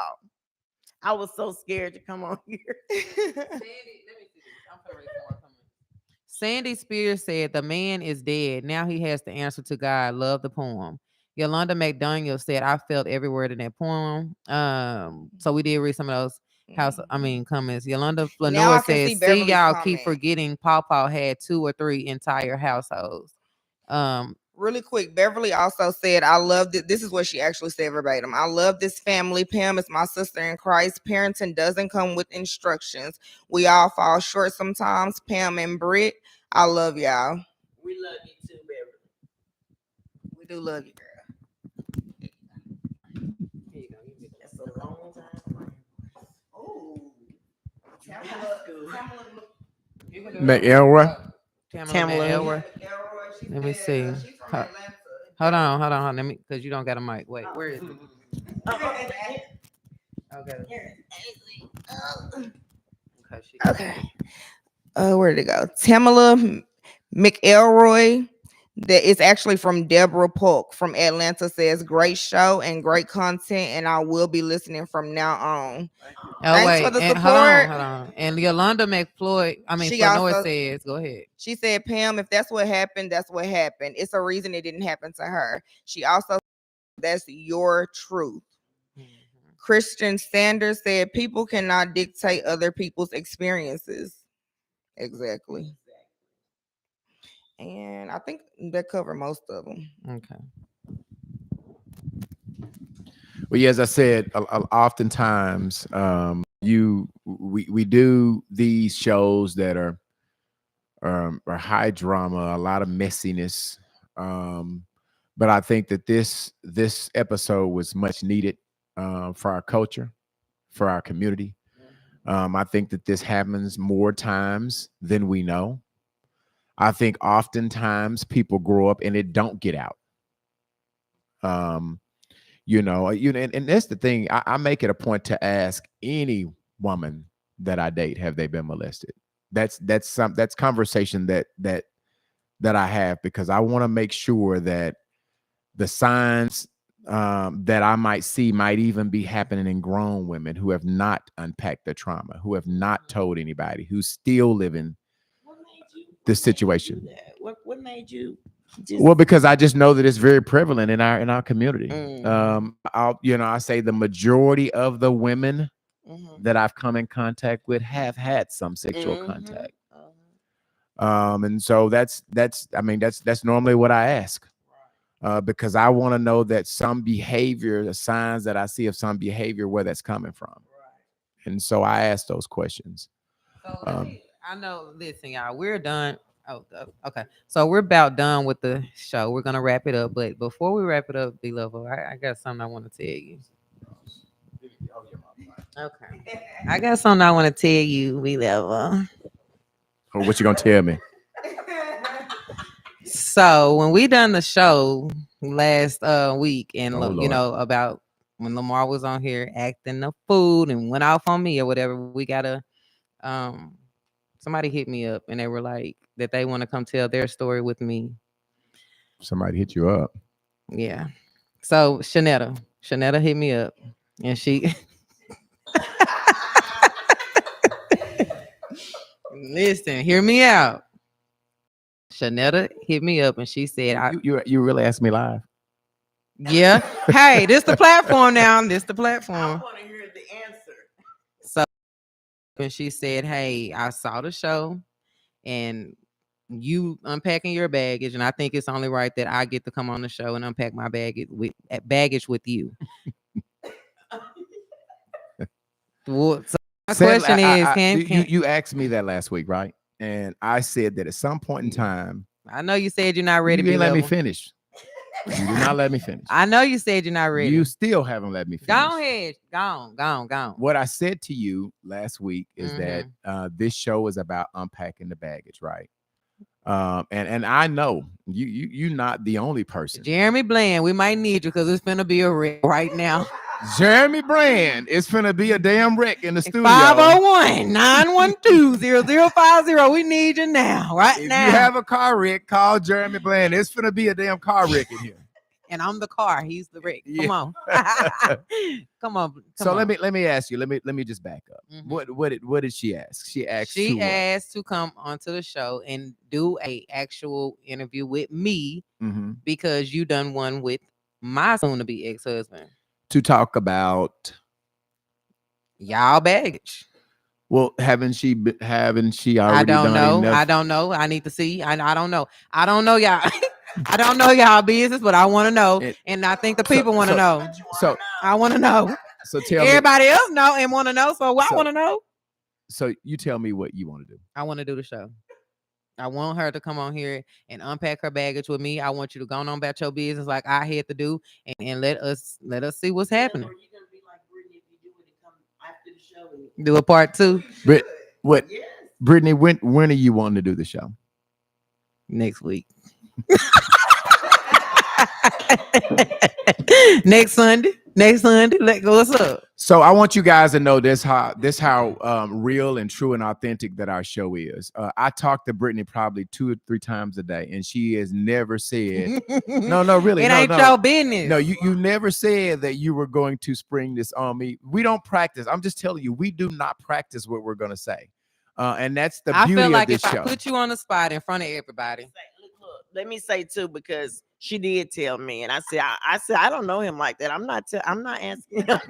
I was so scared to come on here. Sandy Spears said the man is dead. Now he has to answer to God. Love the poem. Yolanda McDaniel said, I felt every word in that poem. So we did read some of those comments. Yolanda Lenore says, see y'all keep forgetting Paw had 2 or 3 entire households. Really quick, Beverly also said, I love it. This is what she actually said verbatim. I love this family. Pam is my sister in Christ. Parenting doesn't come with instructions. We all fall short sometimes. Pam and Britt, I love y'all. We love you too, Beverly. We do love you, girl. Here you go. That's a long time. Oh, McElroy. Tamala. Let me see. Hold on. Let me, because you don't got a mic. Wait, where is it? Okay. Where did it go? Tamala McElroy. That is actually from Deborah Polk from Atlanta. Says, great show and great content, and I will be listening from now on. Thanks for the support. Hold on. And Yolanda McFloyd, Flournoy says, go ahead. She said, Pam, if that's what happened, that's what happened. It's a reason it didn't happen to her. She also, that's your truth. Mm-hmm. Christian Sanders said, people cannot dictate other people's experiences. Exactly. And I think that covered most of them. Okay. Well, yeah, as I said, oftentimes we do these shows that are high drama, a lot of messiness. But I think that this episode was much needed for our culture, for our community. I think that this happens more times than we know. I think oftentimes people grow up and it don't get out. And that's the thing. I make it a point to ask any woman that I date, have they been molested? That's conversation that I have, because I want to make sure that the signs that I might see might even be happening in grown women who have not unpacked their trauma, who have not told anybody, who's still living this situation. What made you? Well, because I just know that it's very prevalent in our community. I say the majority of the women that I've come in contact with have had some sexual contact. And so that's normally what I ask, because I want to know that some behavior, the signs that I see of some behavior, where that's coming from. And so I ask those questions. I know. Listen, y'all, we're done. Oh, okay. So we're about done with the show. We're gonna wrap it up, but before we wrap it up, Blevel, I got something I want to tell you. Okay, I got something I want to tell you, Blevel. What you gonna tell me? So when we done the show last week, and about when Lamar was on here acting the fool and went off on me or whatever, we gotta somebody hit me up and they were like that they want to come tell their story with me. Somebody hit you up? Yeah. So Shanetta hit me up and she listen, hear me out. Shanetta hit me up and she said, "You really asked me live?" Yeah. Hey, this the platform now. This the platform. I want to hear the answer. So, and she said, "Hey, I saw the show. and you unpacking your baggage, and I think it's only right that I get to come on the show and unpack my baggage with you. So my question is, can you asked me that last week, right? And I said that at some point in time, I know you said you're not ready you to didn't let me level. finish. You did not let me finish. I know you said you're not ready. You still haven't let me finish. Go ahead. Go on. What I said to you last week is that this show is about unpacking the baggage, right? And I know you're not the only person. Jeremy Bland, we might need you because it's finna be a wreck right now. Jeremy Brand, it's finna be a damn wreck in the studio. 501-912-0050. We need you now, right if now. If you have a car wreck, call Jeremy Bland. It's finna be a damn car wreck in here. And I'm the car. He's the wreck. Yeah. Come on. Come on. Let me ask you. Let me just back up. What did she ask? She asked to come onto the show and do a actual interview with me because you done one with my soon-to-be ex-husband. To talk about y'all baggage. Well, haven't she already I don't done know. enough? I don't know. I need to see. I don't know. I don't know y'all. I don't know y'all business, but I want to know, and I think the people want to know. So I want to know. So tell everybody else know and want to know. So I want to know. So you tell me what you want to do. I want to do the show. I want her to come on here and unpack her baggage with me. I want you to go on about your business like I had to do, and let us see what's happening. Are you gonna be like Britney if you do it and come after the show and do a part 2? What? Yes. Brittany, when are you wanting to do the show? Next week. Next Sunday. What's up? So I want you guys to know how real and true and authentic that our show is. I talk to Brittany probably 2 or 3 times a day, and she has never said, no, really, it ain't your business. No, you never said that you were going to spring this on me. We don't practice. I'm just telling you, we do not practice what we're going to say, and that's the beauty of this show. I put you on the spot in front of everybody. Let me say too, because she did tell me, and I said, I don't know him like that. I'm not asking him.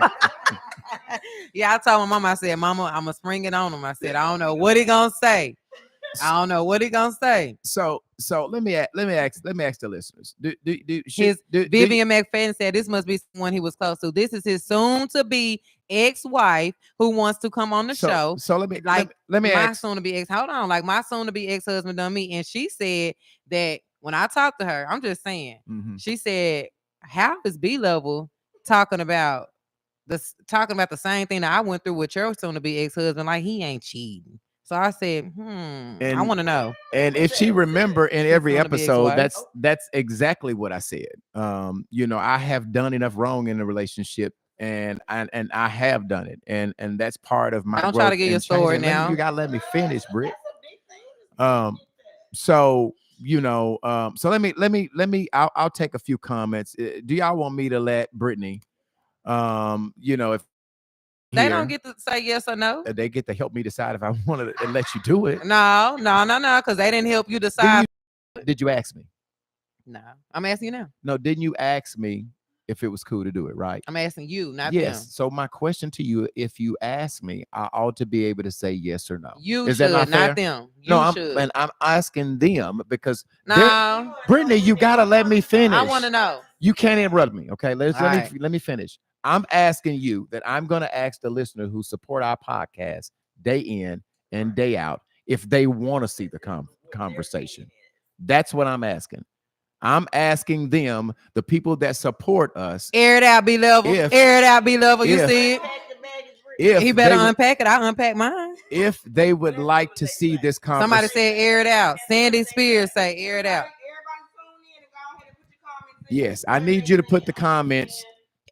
Yeah, I told my mama. I said, Mama, I'm gonna spring it on him. I said, I don't know what he gonna say. So let me ask the listeners. Vivian McFadden said this must be someone he was close to. This is his soon-to-be ex-wife who wants to come on the show. So let me my soon-to-be ex. Hold on, like my soon-to-be ex-husband done me, and she said that when I talked to her, I'm just saying, she said, "How is B-Level talking about the same thing that I went through with your soon-to-be ex-husband? Like he ain't cheating." So I said, I want to know. And if she remember in every episode, that's exactly what I said. I have done enough wrong in a relationship, and I have done it, and that's part of my. Don't try to get your story now. You gotta let me finish, Britt. So let me. I'll take a few comments. Do y'all want me to let Brittany? If they don't get to say yes or no. They get to help me decide if I want to let you do it. No, because they didn't help you decide. Did you ask me? No, I'm asking you now. No, didn't you ask me if it was cool to do it, right? I'm asking you, not them. So my question to you, if you ask me, I ought to be able to say yes or no. You should, not them. I'm asking them because no, Brittany, you gotta let me finish. I want to know. You can't interrupt me, okay? Let me finish. I'm asking you that I'm going to ask the listener who support our podcast day in and day out if they want to see the conversation. That's what I'm asking. I'm asking them, the people that support us. Air it out, B-Level. Air it out, B-Level. You see it? If he better unpack it, I unpack mine. If they would like to see this conversation. Somebody said air it out. Sandy Spears say air it out. Yes, I need you to put the comments.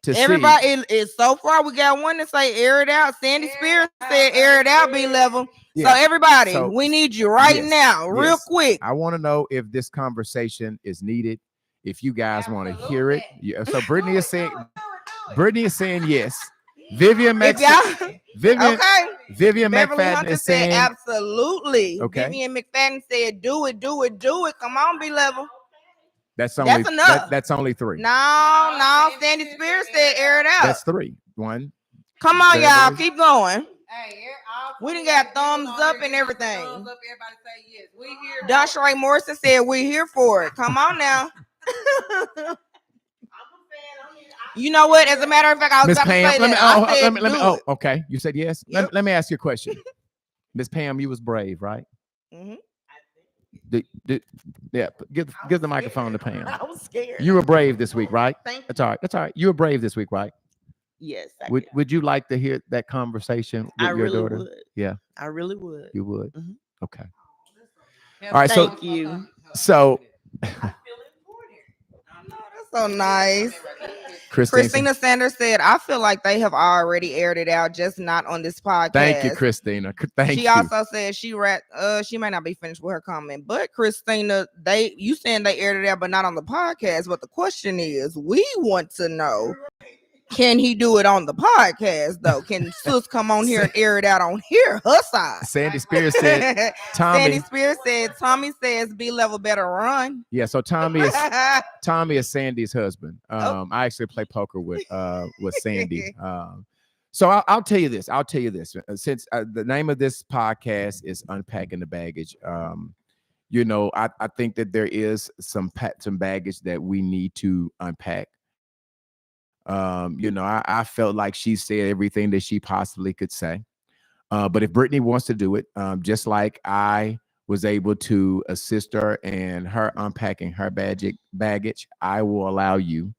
Everybody is so far. We got one to say air it out. Sandy Spears said air it out, B-Level. Yeah. So everybody, we need you right now, real quick. I want to know if this conversation is needed. If you guys want to hear it. Yeah. So Brittany is saying yes. Vivian McFadden is saying absolutely. Okay. Vivian McFadden said do it. Come on, B-Level. That's enough. That's only 3. No. Sandy Spears said air it out. That's 3. 1. Come on, y'all. Keep going. Hey, We done got thumbs up and everything. Thumbs up, everybody say yes. We here. Dashray Morrison said we're here for it. Come on now. You know what? As a matter of fact, I was Miss about to Pam, say let me. that. I said, let me. do Oh, it. okay. You said yes. Yep. Let me ask you a question. Miss Pam, you was brave, right? Mhm. Yeah. Give the microphone to Pam. I was scared. You were brave this week, right? Thank you. That's all right. That's all right. You were brave this week, right? Yes, Would you like to hear that conversation with I your really daughter? would. Yeah, I really would. you would. Mhm. Okay. All right, so- Thank you. So, That's so nice. Christine, Christina Sanders said, I feel like they have already aired it out, just not on this podcast. thank you, Christina. Thank She you. also said she might not be finished with her comment, but Christina, you saying they aired it out, but not on the podcast. But the question is, we want to know, can he do it on the podcast though? Can Sus come on here and air it out on here, her side? Sandy Spears said, Tommy. Sandy Spears said, Tommy says B level better run. Yeah, so Tommy is Sandy's husband. I actually play poker with Sandy. So I'll tell you this. Since the name of this podcast is Unpacking the Baggage, I think that there is some baggage that we need to unpack. I felt like she said everything that she possibly could say. But if Britney wants to do it, just like I was able to assist her in her unpacking her baggage, I will allow you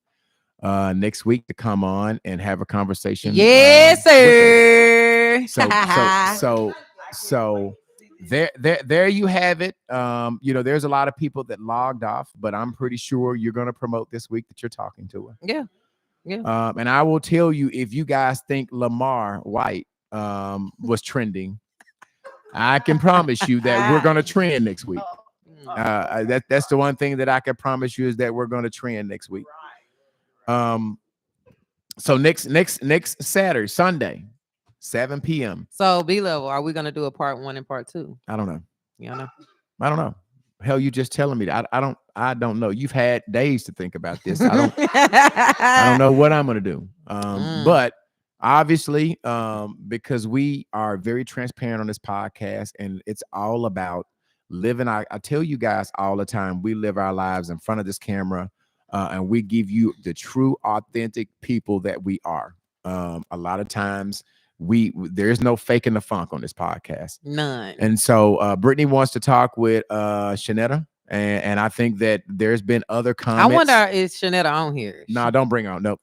next week to come on and have a conversation. Yes, sir. So there you have it. There's a lot of people that logged off, but I'm pretty sure you're going to promote this week that you're talking to her. Yeah. And I will tell you, if you guys think Lamar White was trending, I can promise you that we're going to trend next week. That's the one thing that I can promise you, is that we're going to trend next week. So next Saturday, Sunday, 7 p.m. So B level, are we gonna do a part 1 and part 2? I don't know. You don't know? I don't know. Hell, you just telling me that. I don't know. You've had days to think about this. I don't know what I'm gonna do. But obviously, because we are very transparent on this podcast, and it's all about living. I tell you guys all the time, we live our lives in front of this camera, and we give you the true, authentic people that we are. A lot of times, there's no faking the funk on this podcast. None. And so Britney wants to talk with Shanetta, and I think that there's been other comments. I wonder, is Shanetta on here? No, don't bring her on. Nope.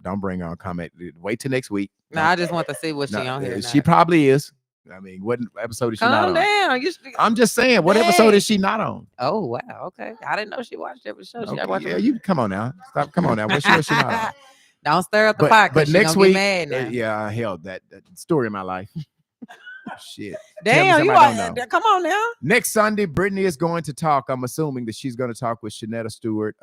Don't bring her on. Comment. Wait till next week. No, I just want to see what she on here. She probably is. I mean, what episode is she not on? Calm down. I'm just saying, what episode is she not on? Oh wow, okay. I didn't know she watched every show. You come on now. Come on now. What show is she not on? Don't stir up the pot. But next week, mad now. yeah, hell, that story of my life. Shit. Damn, you are. Come on now. Next Sunday, Britney is going to talk. I'm assuming that she's going to talk with Shanetta Stewart.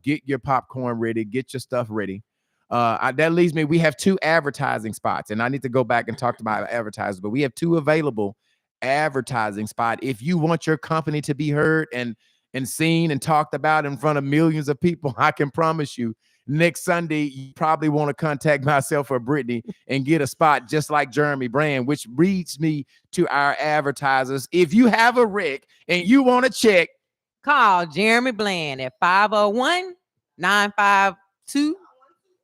Get your popcorn ready. Get your stuff ready. That leaves me. We have 2 advertising spots, and I need to go back and talk to my advertisers. But we have 2 available advertising spots. If you want your company to be heard and seen and talked about in front of millions of people, I can promise you, next Sunday, you probably want to contact myself or Britney and get a spot just like Jeremy Brand, which leads me to our advertisers. If you have a wreck and you want to check, call Jeremy Bland at 501-952.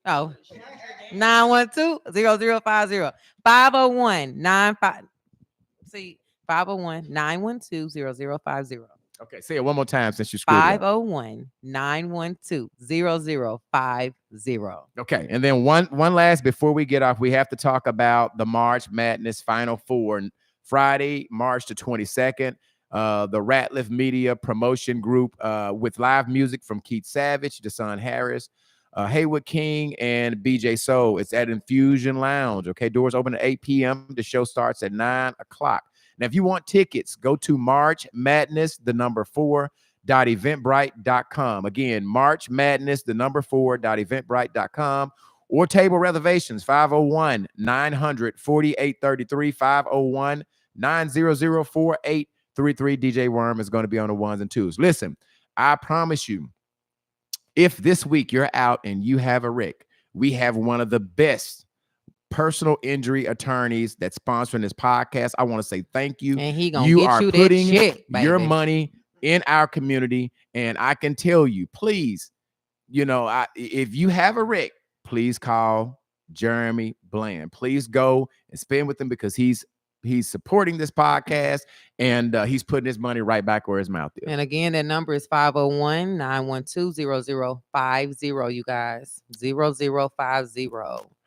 912-0050. 501-912-0050. Okay, say it one more time since you screwed up. 501-912-0050. Okay, and then one last before we get off, we have to talk about the March Madness Final Four, Friday, March the 22nd. The Ratliff Media Promotion Group with live music from Keith Savage, Deshaun Harris, Haywood King, and BJ Soul. It's at Infusion Lounge. Okay, doors open at 8 p.m. The show starts at 9 o'clock. Now, if you want tickets, go to March Madness, 4.eventbrite.com. Again, March Madness, 4.eventbrite.com, or table reservations, 501-900-4833, 501-900-4833. DJ Worm is going to be on the 1s and 2s. Listen, I promise you, if this week you're out and you have a wreck, we have one of the best personal injury attorneys that's sponsoring this podcast. I want to say thank you. And he gonna You get are you that putting check, your baby. money in our community, and I can tell you, please, if you have a wreck, please call Jeremy Bland. Please go and spend with him because he's supporting this podcast, and he's putting his money right back where his mouth is. And again, that number is 501-912-0050, you guys. 0050.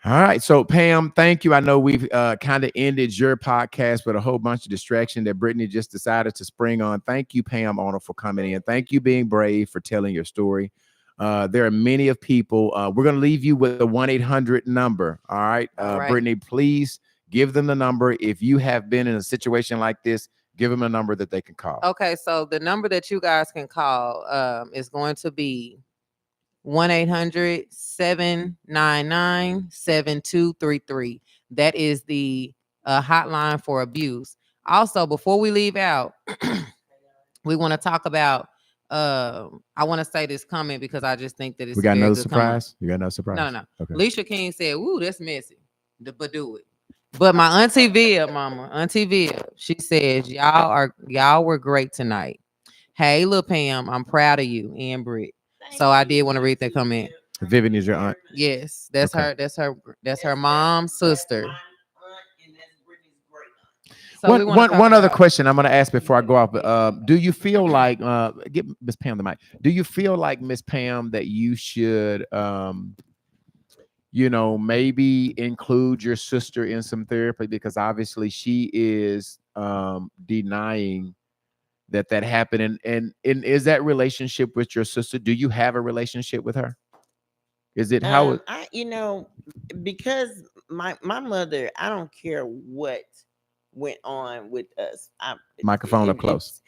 All right. So, Pam, thank you. I know we've kind of ended your podcast with a whole bunch of distraction that Britney just decided to spring on. Thank you, Pam Arnold, for coming in. Thank you being brave for telling your story. There are many of people. We're going to leave you with the 1-800 number. All right. All right. Britney, please give them the number. If you have been in a situation like this, give them a number that they can call. Okay, so the number that you guys can call is going to be 1-800-799-7233. That is the hotline for abuse. Also, before we leave out, we want to talk about. I want to say this comment because I just think that it's We got very another good surprise. You got another surprise? No. Okay. Alicia King said, "Ooh, that's messy, but do it." But my auntie Via, Auntie Via, she says, y'all were great tonight. Hey, Lil Pam, I'm proud of you and Britt. So I did want to read that comment. Vivian is your aunt. Yes, that's Okay. That's her mom's sister. So One other question I'm going to ask before I go off. Do you feel like get Miss Pam the mic? Do you feel like, Miss Pam, that you should maybe include your sister in some therapy, because obviously she is denying that happened, and is that relationship with your sister? Do you have a relationship with her? Is it how? Because my mother, I don't care what went on with us. Microphone up close.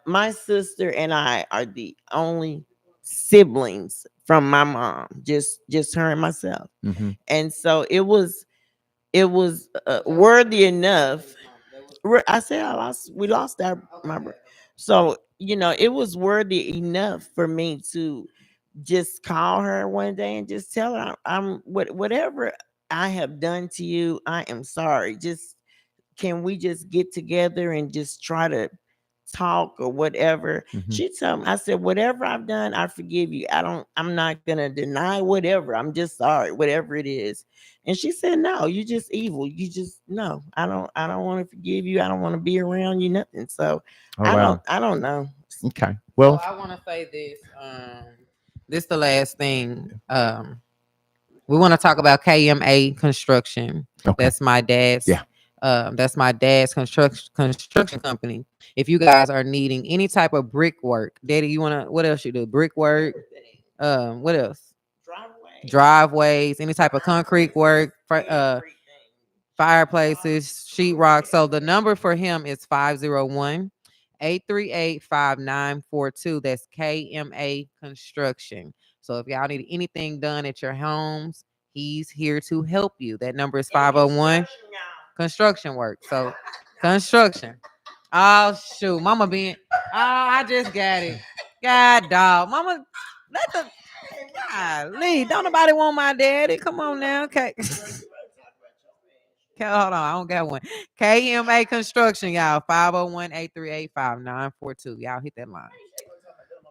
My sister and I are the only siblings from my mom, just her and myself. Mm-hmm. And so it was worthy enough. I said we lost my brother. So it was worthy enough for me to just call her one day and just tell her whatever I have done to you, I am sorry. Just can we just get together and just try to talk or whatever? Mm-hmm. She told me, I said, whatever I've done, I forgive you. I'm not gonna deny whatever. I'm just sorry, whatever it is. And she said, no, you just evil. You just no, I don't want to forgive you. I don't want to be around you, nothing. So I don't know. Okay. Well, so I want to say this. This the last thing. We want to talk about KMA Construction. Okay. That's my dad's. Yeah. That's my dad's construction company. If you guys are needing any type of brickwork, Daddy, what else you do? Brickwork. What else? Driveways, any type of concrete work, fireplaces, sheetrock. So the number for him is 501-838-5942. That's KMA Construction. So if y'all need anything done at your homes, he's here to help you. That number is 501 construction work. So construction. Oh shoot, Mama being. Oh, I just got it. God dog, Mama. Let the. Golly, don't nobody want my daddy. Come on now, okay. Hold on, I don't got one. KMA Construction, y'all. 501-838-5942. Y'all hit that line.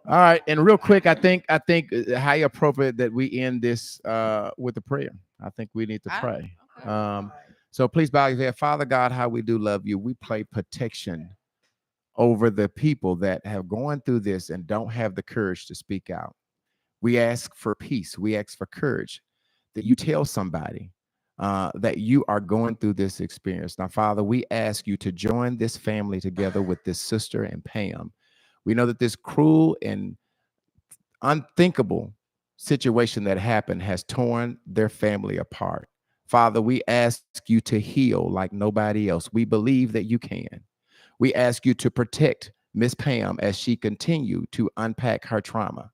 All right, and real quick, I think how appropriate that we end this with a prayer. I think we need to pray. Okay. So please bow your head. Father God, how we do love you. We pray protection over the people that have gone through this and don't have the courage to speak out. We ask for peace. We ask for courage that you tell somebody that you are going through this experience. Now, Father, we ask you to join this family together with this sister and Pam. We know that this cruel and unthinkable situation that happened has torn their family apart. Father, we ask you to heal like nobody else. We believe that you can. We ask you to protect Miss Pam as she continue to unpack her trauma.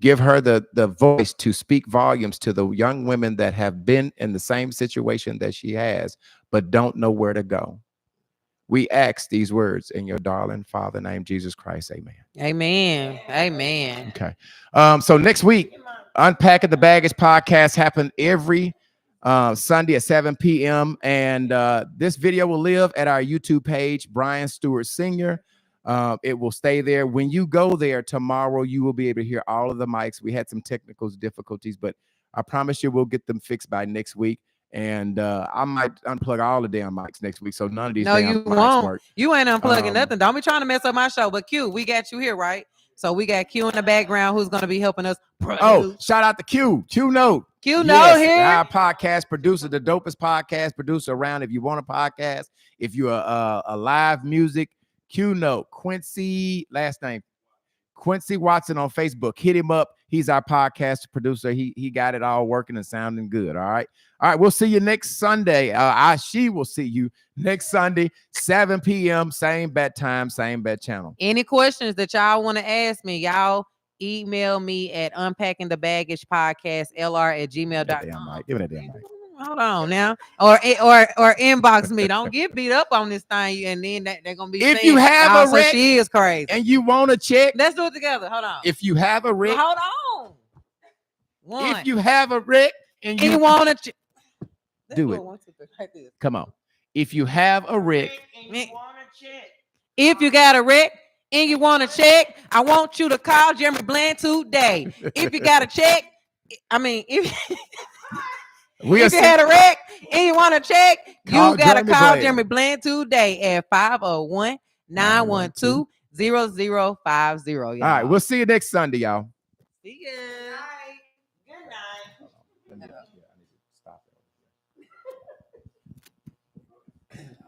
Give her the voice to speak volumes to the young women that have been in the same situation that she has, but don't know where to go. We ask these words in your darling Father name, Jesus Christ. Amen. Amen. Amen. Okay. So next week, Unpacking the Baggage podcast happen every Sunday at 7 p.m. And this video will live at our YouTube page, Brian Stewart Sr. It will stay there. When you go there tomorrow, you will be able to hear all of the mics. We had some technical difficulties, but I promise you we'll get them fixed by next week. And I might unplug all the damn mics next week, so none of these damn you mics won't. work. You ain't unplugging nothing. Don't be trying to mess up my show. But Q, we got you here, right? So we got Q in the background who's going to be helping us. Oh, shout out to Q. Q Note. Q Note here. Our podcast producer, the dopest podcast producer around. If you want a podcast, if you're a live music, Q Note. Quincy, last name. Quincy Watson on Facebook. Hit him up. He's our podcast producer. He got it all working and sounding good. All right. All right. We'll see you next Sunday. She will see you next Sunday, 7 p.m. Same bat time, same bat channel. Any questions that y'all want to ask me, y'all email me at unpackingthebagagepodcastlr@gmail.com. Give me that damn mic. Hold on now, or inbox me. Don't get beat up on this thing, and then they're gonna be. If you have a wreck, she is crazy, and you want to check, let's do it together. Hold on. If you have a wreck, hold on. One. If you have a wreck and you want to do it, come on. If you have a wreck, if you got a wreck and you want to check, I want you to call Jeremy Bland today. If you got a check, if you had a wreck and you want to check, you got to call Jeremy Bland today at 501-912-0050. All right, we'll see you next Sunday, y'all. See ya. Good night.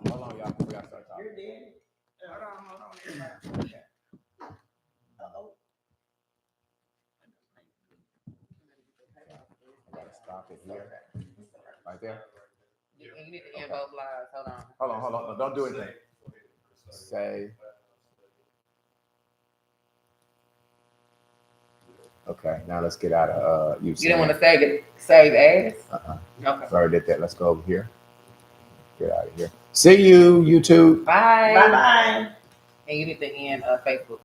Hold on, y'all. Before y'all start talking. You're dead. Hold on. Uh-oh. I gotta stop it here. Right there. You need to end both lives. Hold on. Don't do anything. Say. Okay, now let's get out of you didn't want to save ass? Okay. Sorry, did that. Let's go over here. Get out of here. See you, YouTube. Bye. Bye. And you need to end Facebook.